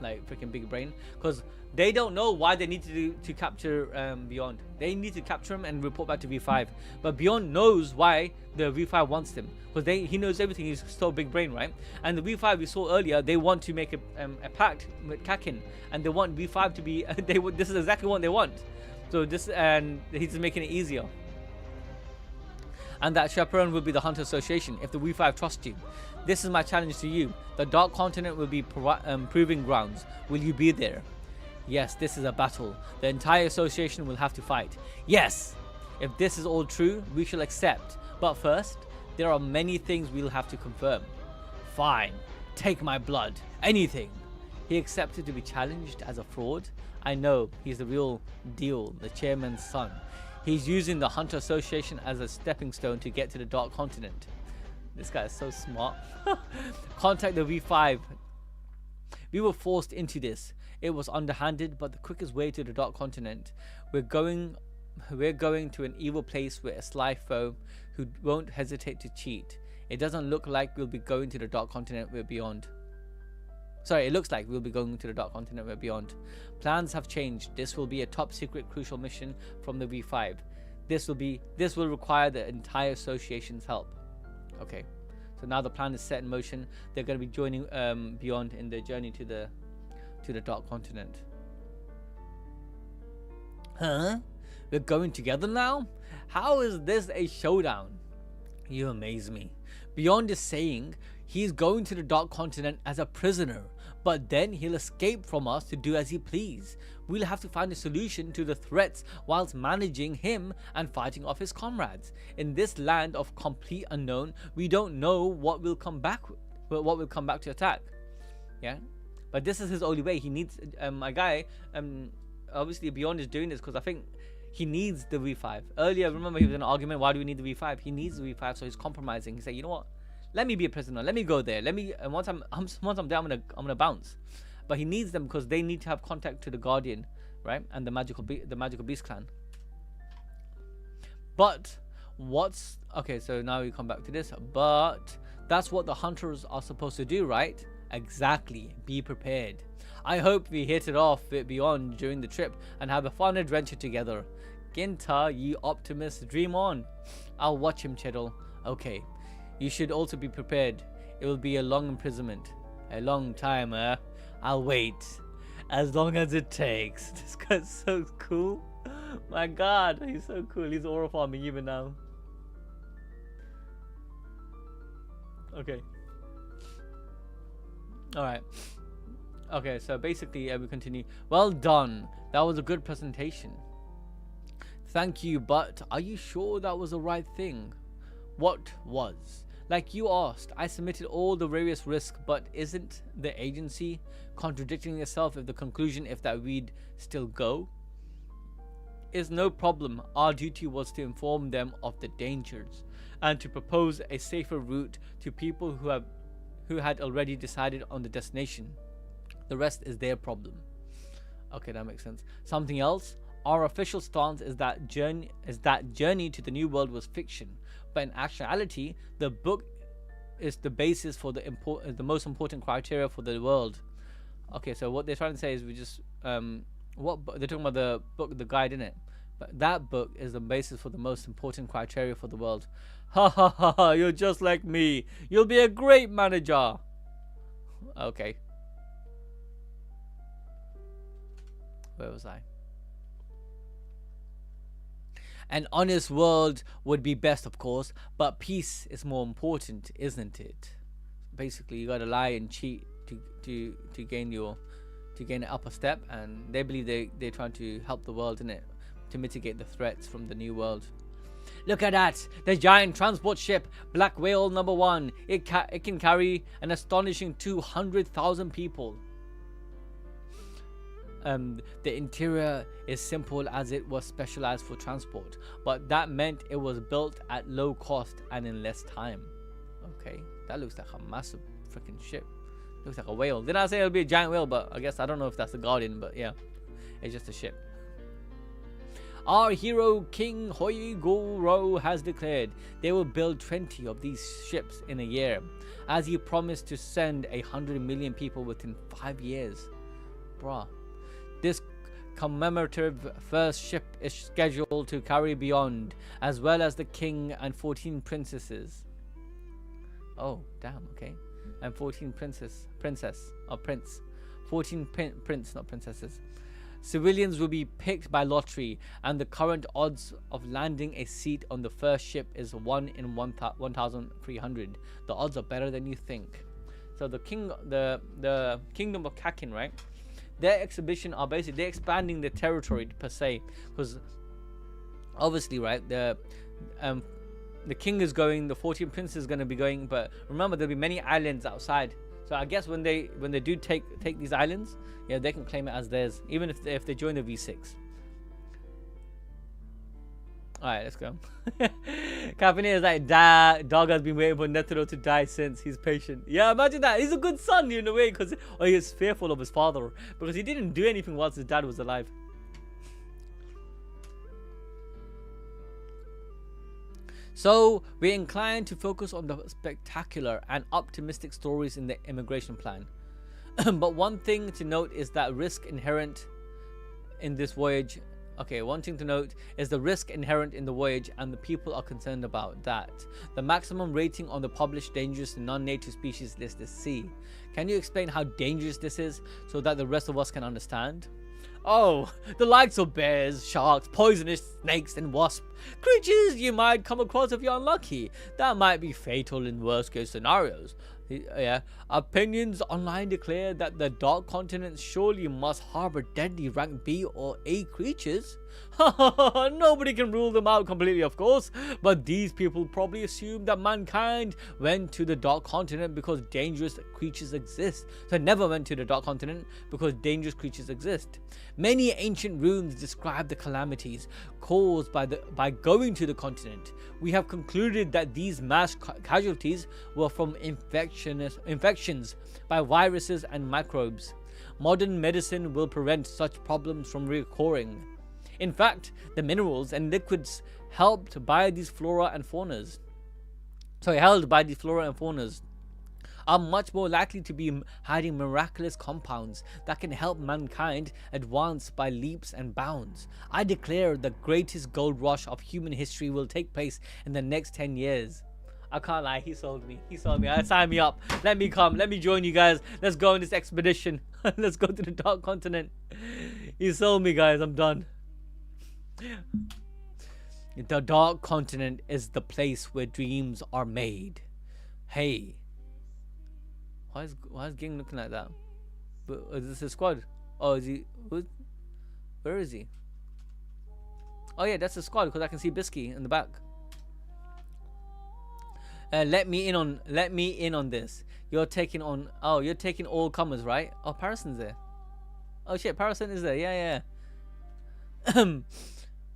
like freaking big brain, because they don't know why they need to capture Beyond. They need to capture him and report back to V5. But Beyond knows why the V5 wants him, because he knows everything. He's so big brain, right? And the V5 we saw earlier, they want to make a pact with Kakin, and they want V5 to be. This is exactly what they want. So this, and he's just making it easier. And that chaperone will be the Hunter Association if the V5 trust you. This is my challenge to you. The Dark Continent will be proving grounds. Will you be there? Yes, this is a battle. The entire association will have to fight. Yes! If this is all true, we shall accept. But first, there are many things we'll have to confirm. Fine. Take my blood. Anything. He accepted to be challenged as a fraud. I know, he's the real deal, the chairman's son. He's using the Hunter Association as a stepping stone to get to the Dark Continent. This guy is so smart. Contact the V5. We were forced into this. It was underhanded, but the quickest way to the Dark Continent. We're going to an evil place with a sly foe who won't hesitate to cheat. It doesn't look like we'll be going to the Dark Continent we're beyond. Sorry, it looks like we'll be going to the Dark Continent we're beyond. Plans have changed. This will be a top secret crucial mission from the V5. This will require the entire association's help. Okay. So now the plan is set in motion. They're going to be joining Beyond in their journey to the Dark Continent. Huh? We're going together now? How is this a showdown? You amaze me. Beyond is saying he's going to the Dark Continent as a prisoner, but then he'll escape from us to do as he please. We'll have to find a solution to the threats whilst managing him and fighting off his comrades. In this land of complete unknown, we don't know what will come back to attack. Yeah? But this is his only way. He needs a guy. Obviously, Beyond is doing this because I think he needs the V5. Earlier, remember, he was in an argument. Why do we need the V5? He needs the V5, so he's compromising. He said, you know what? Let me be a prisoner. Let me go there. And once I'm there, I'm gonna bounce. But he needs them because they need to have contact to the Guardian, right? And the magical Beast clan. But okay? So now we come back to this. But that's what the hunters are supposed to do, right? Exactly. Be prepared. I hope we hit it off with Beyond during the trip and have a fun adventure together. Ginta, you optimist, dream on. I'll watch him, Cheddle. Okay. You should also be prepared. It will be a long imprisonment. A long time, I'll wait. As long as it takes. This guy's so cool. My god, he's so cool. He's aura farming even now. Okay. Alright. Okay, so basically we continue. Well done. That was a good presentation. Thank you, but are you sure that was the right thing? What was? Like you asked, I submitted all the various risks, but isn't the agency contradicting itself if the conclusion if that we'd still go? Is no problem. Our duty was to inform them of the dangers and to propose a safer route to people who had already decided on the destination. The rest is their problem. Okay, that makes sense. Something else? Our official stance is that journey to the new world was fiction, but in actuality, the book is the basis for the most important criteria for the world. Okay, so what they're trying to say is we just they're talking about the book, the guide, in it. But that book is the basis for the most important criteria for the world. Ha ha ha ha! You're just like me. You'll be a great manager. Okay. Where was I? An honest world would be best, of course, but peace is more important, isn't it? Basically, you gotta lie and cheat to gain an upper step, and they believe they're trying to help the world, innit? To mitigate the threats from the new world. Look at that! The giant transport ship, Black Whale number 1. It can carry an astonishing 200,000 people. The interior is simple as it was specialized for transport, but that meant it was built at low cost and in less time. Okay, that looks like a massive freaking ship. Looks like a whale. Didn't I say it'll be a giant whale? But I guess I don't know if that's the Guardian, but yeah, it's just a ship. Our hero King Hoigoro has declared they will build 20 of these ships in a year, as he promised to send 100 million people within 5 years. Bruh. This commemorative first ship is scheduled to carry beyond, as well as the king and 14 princesses. Oh, damn, okay. And 14 prince. 14 prince, not princesses. Civilians will be picked by lottery, and the current odds of landing a seat on the first ship is 1 in 1,300. The odds are better than you think. So the kingdom of Kakin, right? Their exhibition are basically they're expanding the territory per se, because obviously, right, the king is going, the 14 princes is going to be going, but remember there'll be many islands outside. So I guess when they do take these islands, yeah, they can claim it as theirs, even if they join the V6. Alright, let's go. Kapanir is like, dog has been waiting for Netero to die since. He's patient. Yeah, imagine that. He's a good son in a way, because he is fearful of his father, because he didn't do anything whilst his dad was alive. So we're inclined to focus on the spectacular and optimistic stories in the immigration plan. But one thing to note is that risk inherent in this voyage. Okay, one thing to note is the risk inherent in the voyage, and the people are concerned about that. The maximum rating on the published dangerous non-native species list is C. Can you explain how dangerous this is so that the rest of us can understand? Oh, the likes of bears, sharks, poisonous snakes and wasps. Creatures you might come across if you're unlucky. That might be fatal in worst case scenarios. Yeah. Opinions online declare that the dark continent surely must harbor deadly rank B or A creatures. Nobody can rule them out completely, of course, but these people probably assume that mankind went to the dark continent because dangerous creatures exist. So never went to the dark continent because dangerous creatures exist. Many ancient runes describe the calamities caused by going to the continent. We have concluded that these mass casualties were from infections by viruses and microbes. Modern medicine will prevent such problems from recurring. In fact, the minerals and liquids held by these flora and faunas are much more likely to be hiding miraculous compounds that can help mankind advance by leaps and bounds. I declare the greatest gold rush of human history will take place in the next 10 years. I can't lie, he sold me. Sign me up. Let me come. Let me join you guys. Let's go on this expedition. Let's go to the dark continent. He sold me, guys. I'm done. The dark continent is the place where dreams are made. Hey. Why is Ging looking like that? Is this his squad? Oh, is he? Where is he? Oh yeah, that's the squad, because I can see Bisky in the back. Let me in on this. You're taking all comers, right? Oh, Parason's there. Oh shit, Parason is there. Yeah.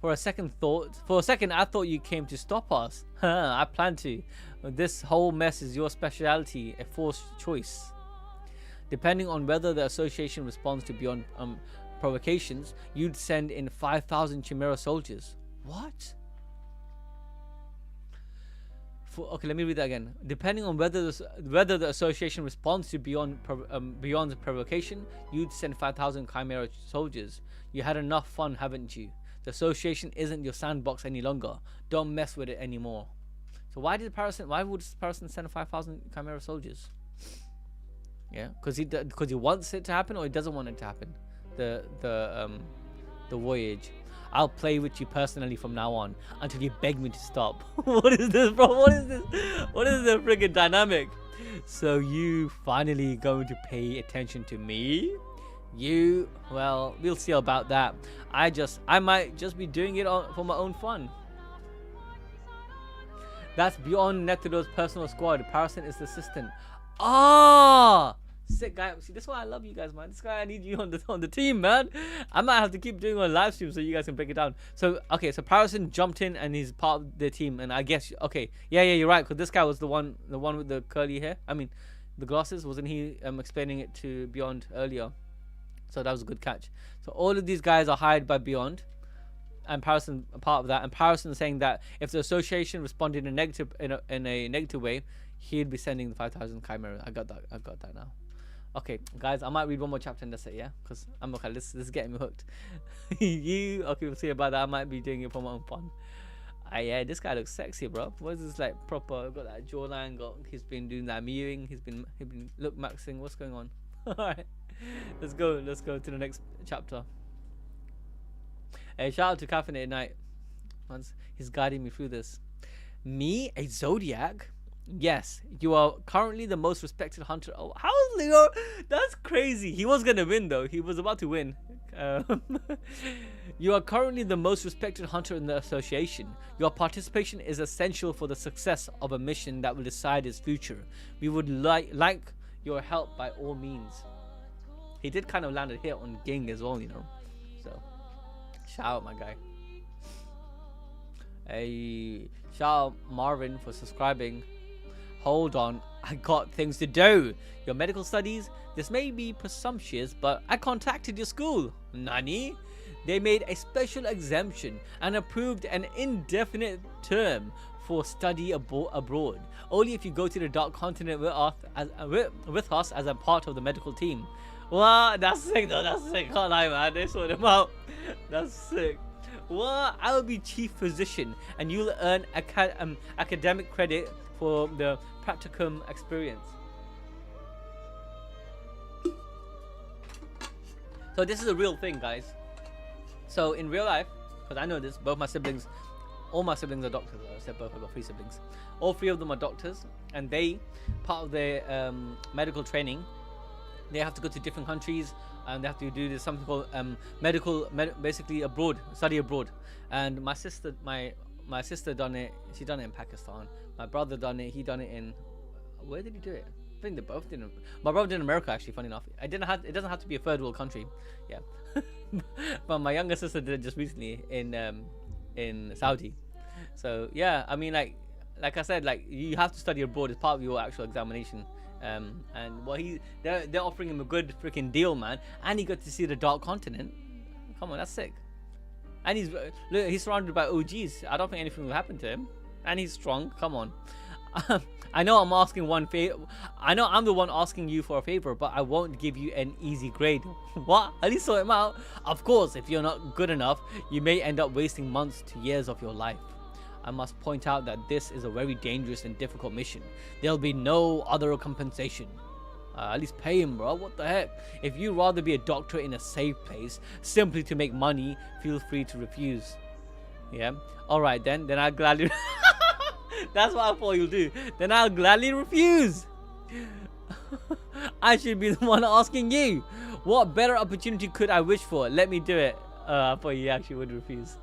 For a second, I thought you came to stop us. I plan to. This whole mess is your speciality, a forced choice. Depending on whether the association responds to beyond provocations, you'd send in 5,000 Chimera soldiers. What? Okay, let me read that again. Depending on whether the association responds to beyond provocation, you'd send 5,000 Chimera soldiers. You had enough fun, haven't you? The association isn't your sandbox any longer. Don't mess with it anymore. So why would this Parasite send 5,000 Chimera soldiers? Yeah, because he wants it to happen, or he doesn't want it to happen. The voyage. I'll play with you personally from now on until you beg me to stop. What is this, bro? What is this? What is the friggin' dynamic? So you finally going to pay attention to me? Well, we'll see about that. I might just be doing it for my own fun. That's beyond Netero's personal squad. Parasite is the assistant. Ah, sick guy. See, that's why I love you guys, man. This guy, I need you on the team, man. I might have to keep doing on live stream so you guys can break it down. So okay, so Parasite jumped in and he's part of the team, and I guess okay, yeah, you're right, because this guy was the one with the curly hair. I mean, the glasses. Wasn't he explaining it to Beyond earlier? So that was a good catch. So all of these guys are hired by Beyond, and Parasite a part of that. And Parasite saying that if the association responded in a negative way, he'd be sending the 5,000 Chimera. I got that now. Okay, guys, I might read one more chapter and that's it, yeah? Because I'm okay, this is getting me hooked. Okay, we'll see about that. I might be doing it for my own fun. Yeah, this guy looks sexy, bro. What is this, like, proper? Got that jawline, he's been doing that mewing, he's been look maxing. What's going on? Alright, let's go to the next chapter. Hey, shout out to Caffeinated Night. He's guiding me through this. Me, a Zodiac? Yes, you are currently the most respected hunter. Oh, how is Leo? That's crazy. He was gonna win though. He was about to win. You are currently the most respected hunter in the association. Your participation is essential for the success of a mission that will decide its future. We would like your help by all means. He did kind of land a hit on Ging as well, you know. So, shout out my guy. Hey, shout out Marvin for subscribing. Hold on, I got things to do. Your medical studies? This may be presumptuous, but I contacted your school. Nani? They made a special exemption and approved an indefinite term for study abroad. Only if you go to the Dark Continent with us as a part of the medical team. What? That's sick though, that's sick. Can't lie, man. They sort them out. That's sick. What? I will be chief physician and you'll earn academic credit for the practicum experience. So this is a real thing, guys. So in real life, because I know this, all my siblings are doctors. I said both, I've got 3 siblings. All 3 of them are doctors, and they, part of their medical training, they have to go to different countries and they have to do this something called basically abroad, study abroad. And my sister done it. She done it in Pakistan. My brother done it. He done it in, where did he do it? I think they both did it. My brother did in America, actually. Funny enough, it doesn't have to be a third world country. Yeah, but my younger sister did it just recently in Saudi. So yeah, I mean, like I said, like you have to study abroad as part of your actual examination. And well, they're offering him a good freaking deal, man. And he got to see the Dark Continent. Come on, that's sick. And he's surrounded by OGs. I don't think anything will happen to him. And he's strong. Come on. I know I'm asking one favor. I know I'm the one asking you for a favor, but I won't give you an easy grade. What? At least sort him out. Of course, if you're not good enough, you may end up wasting months to years of your life. I must point out that this is a very dangerous and difficult mission. There'll be no other compensation. At least pay him, bro. What the heck? If you'd rather be a doctor in a safe place simply to make money, feel free to refuse. Yeah? Alright then I'll gladly... That's what I thought you'll do. Then I'll gladly refuse. I should be the one asking you. What better opportunity could I wish for? Let me do it. I thought you actually would refuse.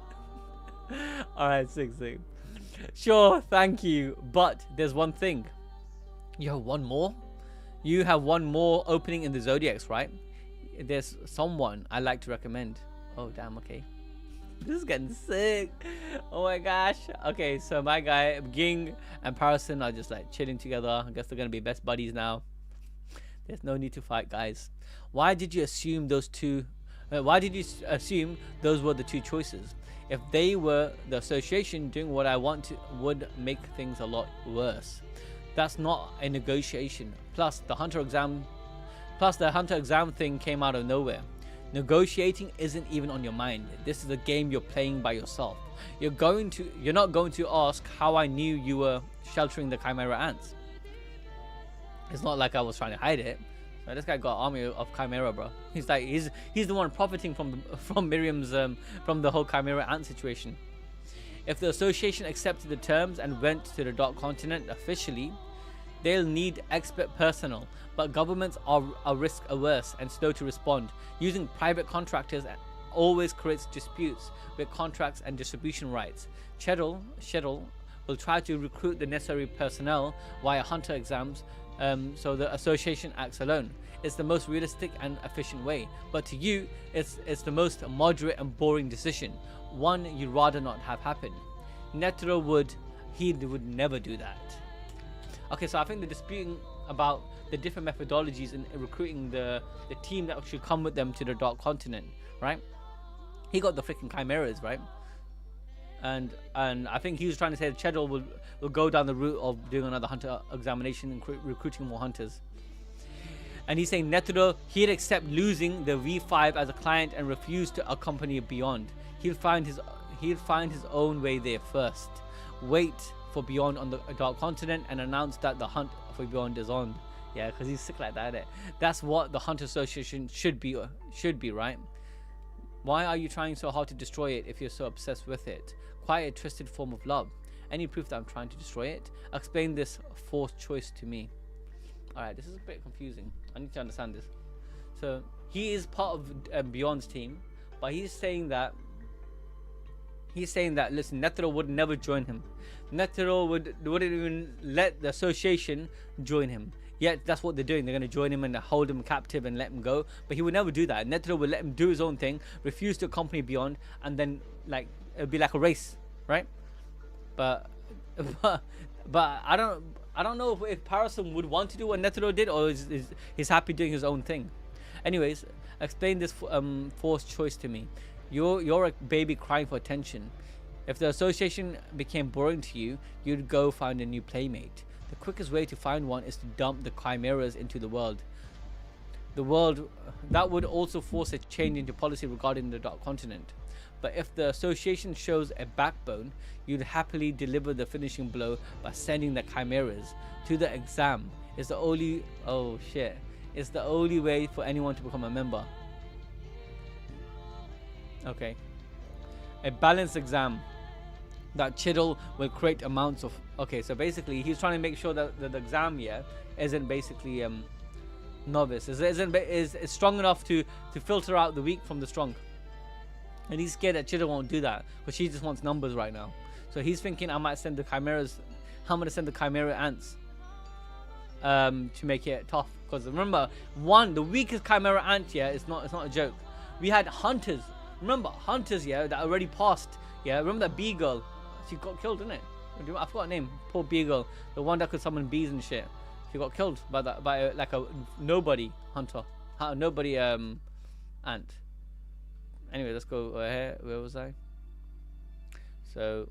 Alright, sick. Sure, thank you. But there's one thing. You have one more? You have one more opening in the Zodiacs, right? There's someone I'd like to recommend. Oh, damn, okay. This is getting sick. Oh my gosh. Okay, so my guy, Ging and Parasite are just like chilling together. I guess they're going to be best buddies now. There's no need to fight, guys. Why did you assume those were the 2 choices? If they were the association doing what I want to, would make things a lot worse. That's not a negotiation. Plus the hunter exam thing came out of nowhere. Negotiating isn't even on your mind. This is a game you're playing by yourself. You're not going to ask how I knew you were sheltering the Chimera ants. It's not like I was trying to hide it. This guy got an army of Chimera, bro. He's like he's the one profiting from Miriam's from the whole Chimera ant situation. If the association accepted the terms and went to the Dark Continent officially, they'll need expert personnel, but governments are risk averse and slow to respond. Using private contractors always creates disputes with contracts and distribution rights. Shedel will try to recruit the necessary personnel via hunter exams, so the association acts alone. It's the most realistic and efficient way, but to you, it's the most moderate and boring decision, one you'd rather not have happen. Netero would never do that. Okay, so I think they're disputing about the different methodologies in recruiting the team that should come with them to the Dark Continent, right? He got the freaking chimeras, right? And I think he was trying to say that Shedel will go down the route of doing another hunter examination and recruiting more hunters. And he's saying Netero, he'd accept losing the V5 as a client and refuse to accompany Beyond. He'll find his own way there first. Wait for Beyond on the Dark Continent and announce that the hunt for Beyond is on. Yeah, because he's sick like that, innit? That's what the Hunter Association should be, right? Why are you trying so hard to destroy it if you're so obsessed with it? Quite a twisted form of love. Any proof that I'm trying to destroy it? Explain this forced choice to me. Alright, this is a bit confusing. I need to understand this. So, he is part of Beyond's team, but he's saying that, listen, Netero would never join him. Netero wouldn't even let the association join him. Yet that's what they're doing. They're going to join him and hold him captive and let him go. But he would never do that. Netero would let him do his own thing, refuse to accompany Beyond, and then like it'd be like a race, right? But I don't know if Parasum would want to do what Netero did, or he's happy doing his own thing. Anyways, explain this forced choice to me. You're a baby crying for attention. If the association became boring to you, you'd go find a new playmate. The quickest way to find one is to dump the chimeras into the world. That would also force a change into policy regarding the Dark Continent. But if the association shows a backbone, you'd happily deliver the finishing blow by sending the chimeras to the exam. It's the only way for anyone to become a member. Okay. A balanced exam that Shedel will create amounts of. Okay, so basically he's trying to make sure that the exam isn't basically novice, is strong enough to filter out the weak from the strong. And he's scared that Shedel won't do that, but she just wants numbers right now. So he's thinking, I might send the chimeras. I'm gonna send the chimera ants to make it tough. Because remember, the weakest chimera ant it's not a joke. We had hunters. Remember hunters that already passed. Remember that bee girl? She got killed, didn't it? I forgot her name. Poor bee girl, the one that could summon bees and shit. She got killed by like a nobody hunter, nobody ant. Anyway, let's go here. Where was I? So,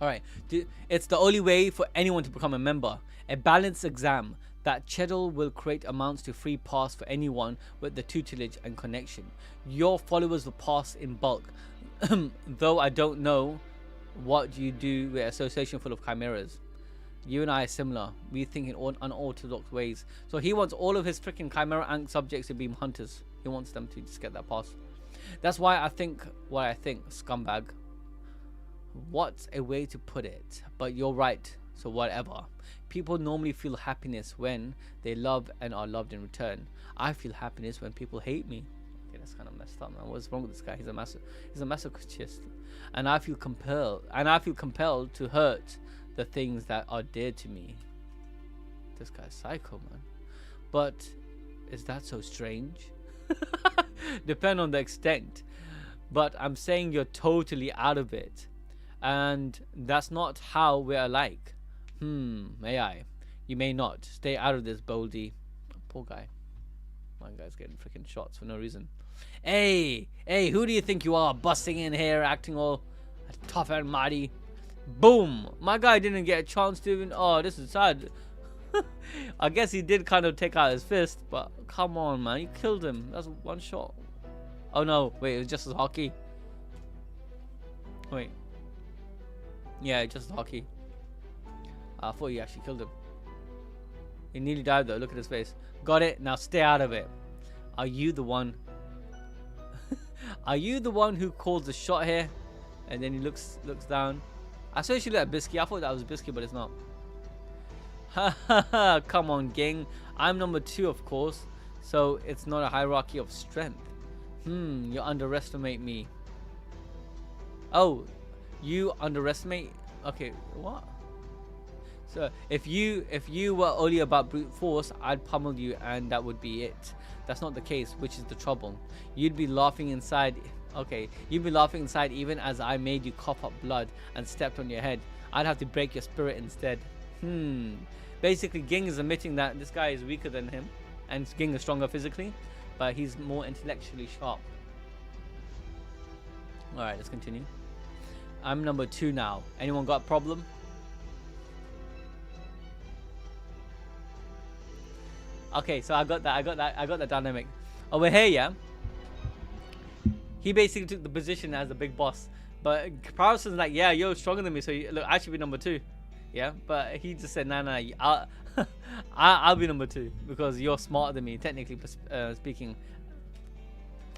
all right. It's the only way for anyone to become a member. A balanced exam that Shedel will create amounts to free pass for anyone with the tutelage and connection. Your followers will pass in bulk. Though I don't know what you do with association full of chimeras. You and I are similar. We think in unorthodox ways. So he wants all of his freaking chimera ant subjects to be hunters. He wants them to just get that pass. That's why I think what I think, scumbag. What's a way to put it? But you're right. So whatever. People normally feel happiness when they love and are loved in return. I feel happiness when people hate me. Okay, that's kind of messed up, man. What's wrong with this guy? He's a masochist. And I feel compelled to hurt the things that are dear to me. This guy's psycho, man. But is that so strange? Depend on the extent. But I'm saying you're totally out of it. And that's not how we're alike. May I? You may not. Stay out of this, Boldy. Poor guy. My guy's getting freaking shots for no reason. Hey, who do you think you are? Busting in here, acting all tough and mighty. Boom! My guy didn't get a chance to even. Oh, this is sad. I guess he did kind of take out his fist, but come on, man. You killed him. That's one shot. Oh no, wait, it was just as hockey. Wait. Yeah, just hockey. I thought you actually killed him. He nearly died though. Look at his face. Got it. Now stay out of it. Are you the one? Are you the one who calls the shot here? And then he looks down. I saw she looked at Biscuit. I thought that was Biscuit, but it's not. Ha ha ha! Come on, gang. I'm number 2, of course. So it's not a hierarchy of strength. You underestimate me. Oh, you underestimate? Okay, what? So if you were only about brute force, I'd pummel you and that would be it. That's not the case, which is the trouble. You'd be laughing inside. Okay, you'd be laughing inside even as I made you cough up blood and stepped on your head. I'd have to break your spirit instead. Basically, Ging is admitting that this guy is weaker than him, and Ging is stronger physically, but he's more intellectually sharp. Alright, let's continue. I'm number 2 now. Anyone got a problem? Okay, so I got that dynamic. Over here, yeah. He basically took the position as a big boss. But Parason's like, yeah, you're stronger than me, so look, I should be number 2. Yeah, but he just said, nah, I'll be number 2 because you're smarter than me, technically speaking.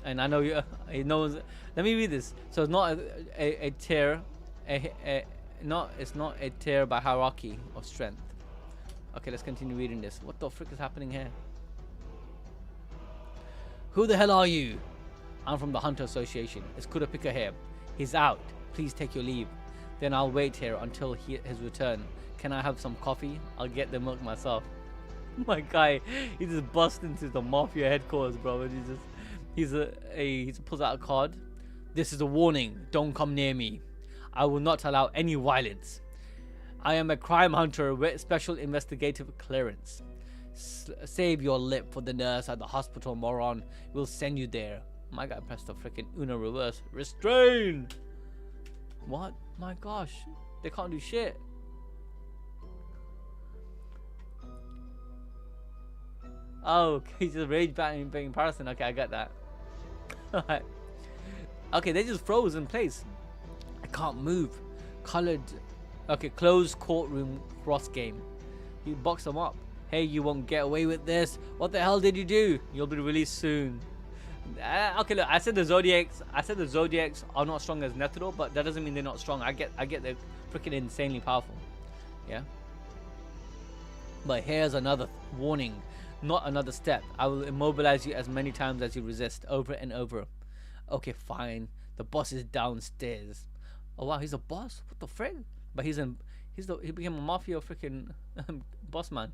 And I know you. He knows. Let me read this. So it's not a tier, it's not a tier by hierarchy of strength. Okay, let's continue reading this. What the frick is happening here? Who the hell are you? I'm from the Hunter Association. It's Kurapika here. He's out. Please take your leave. Then I'll wait here until his return. Can I have some coffee? I'll get the milk myself. My guy, he just bust into the mafia headquarters, bro. And he pulls out a card. This is a warning. Don't come near me. I will not allow any violence. I am a crime hunter with special investigative clearance. Save your lip for the nurse at the hospital, moron. We'll send you there. My guy pressed the freaking Uno reverse. Restrain! What? My gosh. They can't do shit. Oh, he's just rage banging Parasite. Okay, I get that. Alright. Okay, they just froze in place. I can't move. Colored. Okay, closed courtroom cross game. You box them up. Hey, you won't get away with this. What the hell did you do? You'll be released soon. Okay, look, I said the Zodiacs are not strong as Netero, but that doesn't mean they're not strong. I get they're freaking insanely powerful. Yeah. But here's another warning. Not another step. I will immobilize you as many times as you resist, over and over. Okay, fine. The boss is downstairs. Oh wow, he's a boss. What the frick? But he became a mafia freaking boss man.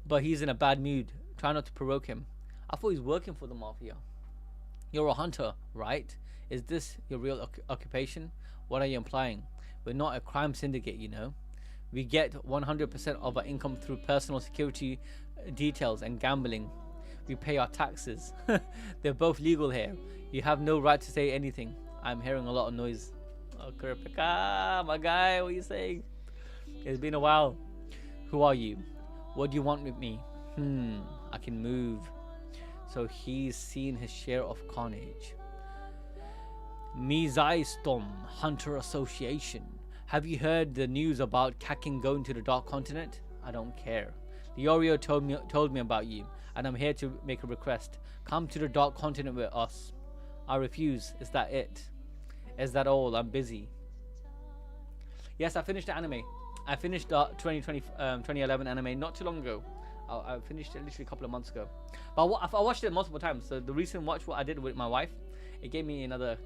But he's in a bad mood. Try not to provoke him. I thought he's working for the mafia. You're a hunter, right? Is this your real occupation? What are you implying? We're not a crime syndicate, you know. We get 100% of our income through personal security details and gambling. We pay our taxes. They're both legal here. You have no right to say anything. I'm hearing a lot of noise. Oh, Kurapika, my guy, what are you saying? It's been a while. Who are you? What do you want with me? I can move. So he's seen his share of carnage. Mizaistom Hunter Association. Have you heard the news about Kakin going to the Dark Continent? I don't care. Leorio told me about you, and I'm here to make a request. Come to the Dark Continent with us. I refuse. Is that it? Is that all? I'm busy. Yes, I finished the anime. I finished the 2011 anime not too long ago. I finished it literally a couple of months ago. But I watched it multiple times. So the recent watch what I did with my wife, it gave me another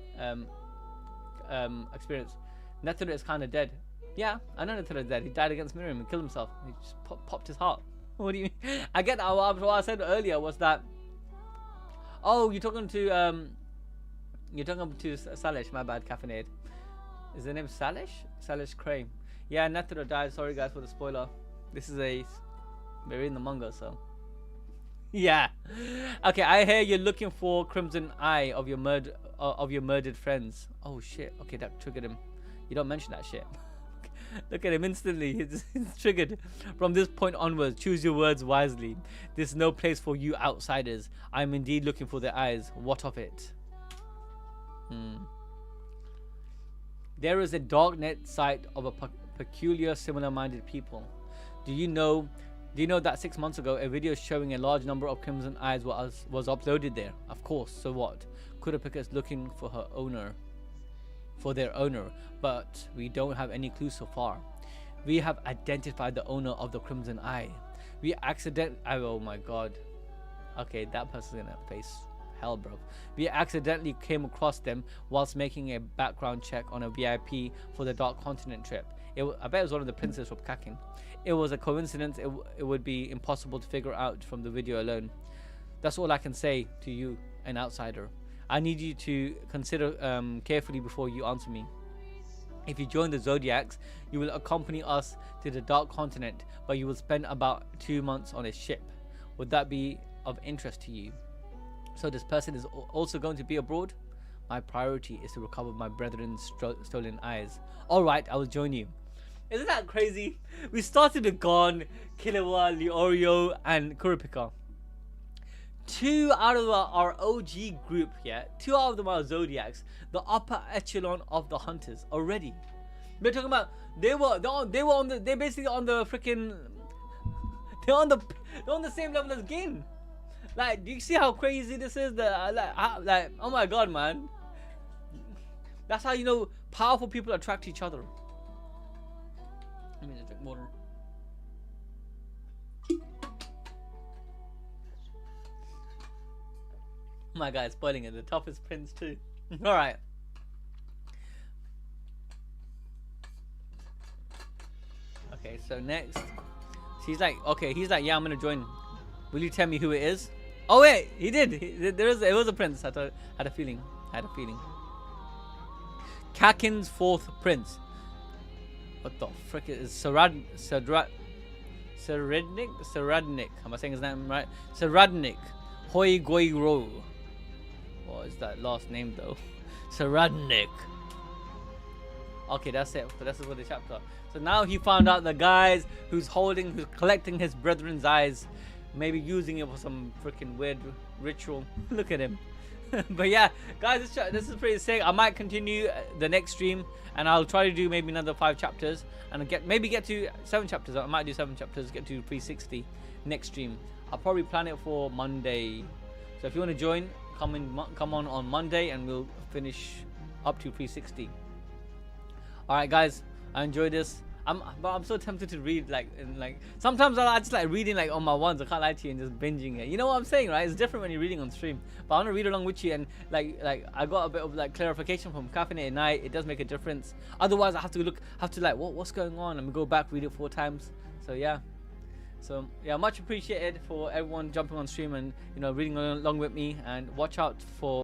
experience. Netero is kind of dead. Yeah, I know Netero is dead. He died against Miriam and killed himself. He just popped his heart. What do you mean? I get that. What I said earlier was that. Oh, you're talking to Salish. My bad, caffeinated. Is the name Salish? Salish Crane. Yeah, Netero died. Sorry guys for the spoiler. This is we're in the manga, so. Yeah. Okay, I hear you're looking for Crimson Eye of your murdered friends. Oh shit. Okay, that triggered him. You don't mention that shit. Look at him instantly. He's triggered. From this point onwards, choose your words wisely. There's no place for you outsiders. I'm indeed looking for their eyes. What of it? There is a darknet site of a peculiar similar-minded people. Do you know that 6 months ago a video showing a large number of Crimson Eyes was uploaded there? Of course. So what? Kurapika is looking for their owner, but we don't have any clues so far. We have identified the owner of the Crimson Eye. Oh my god. Okay, that person's gonna face hell, bro. We accidentally came across them whilst making a background check on a VIP for the Dark Continent trip. I bet it was one of the princes from Kakin. It was a coincidence. It would be impossible to figure out from the video alone. That's all I can say to you, an outsider. I need you to consider carefully before you answer me. If you join the Zodiacs, you will accompany us to the Dark Continent, but you will spend about 2 months on a ship. Would that be of interest to you? So this person is also going to be abroad? My priority is to recover my brethren's stolen eyes. Alright, I will join you. Isn't that crazy? We started with Gon, Killua, Leorio, and Kurapika. 2 out of our OG group, yeah? 2 out of them are Zodiacs, the upper echelon of the hunters already. We're talking about they're basically on the freaking they're on the same level as Ging. Like, do you see how crazy this is? Like, oh my god, man. That's how you know powerful people attract each other. Let me just drink water. My guy is spoiling it. The toughest prince too. All right. Okay, so next, he's like, yeah, I'm gonna join. Will you tell me who it is? Oh wait, he did. It was a prince. I had a feeling. Kakin's 4th prince. What the frick is Saradnik? Am I saying his name right? Saradnik Hoigoiro. What is that last name though? Saradnik. Okay, that's it. So that's it for the chapter. So now he found out the guys who's collecting his brethren's eyes, maybe using it for some freaking weird ritual. Look at him. But yeah, guys, this is pretty sick. I might continue the next stream, and I'll try to do maybe another 5 chapters, and maybe get to 7 chapters. I might do 7 chapters, get to 360 next stream. I'll probably plan it for Monday. So if you want to join, come on Monday, and we'll finish up to 360. All right, guys, I enjoyed this. But I'm so tempted to read like sometimes I just like reading like on my ones. I can't lie to you, and just binging it. You know what I'm saying, right? It's different when you're reading on stream. But I want to read along with you, and like I got a bit of like clarification from Caffeinated at night. It does make a difference. Otherwise, I have to like what's going on, and go back, read it 4 times. So yeah. Much appreciated for everyone jumping on stream and reading along with me, and watch out for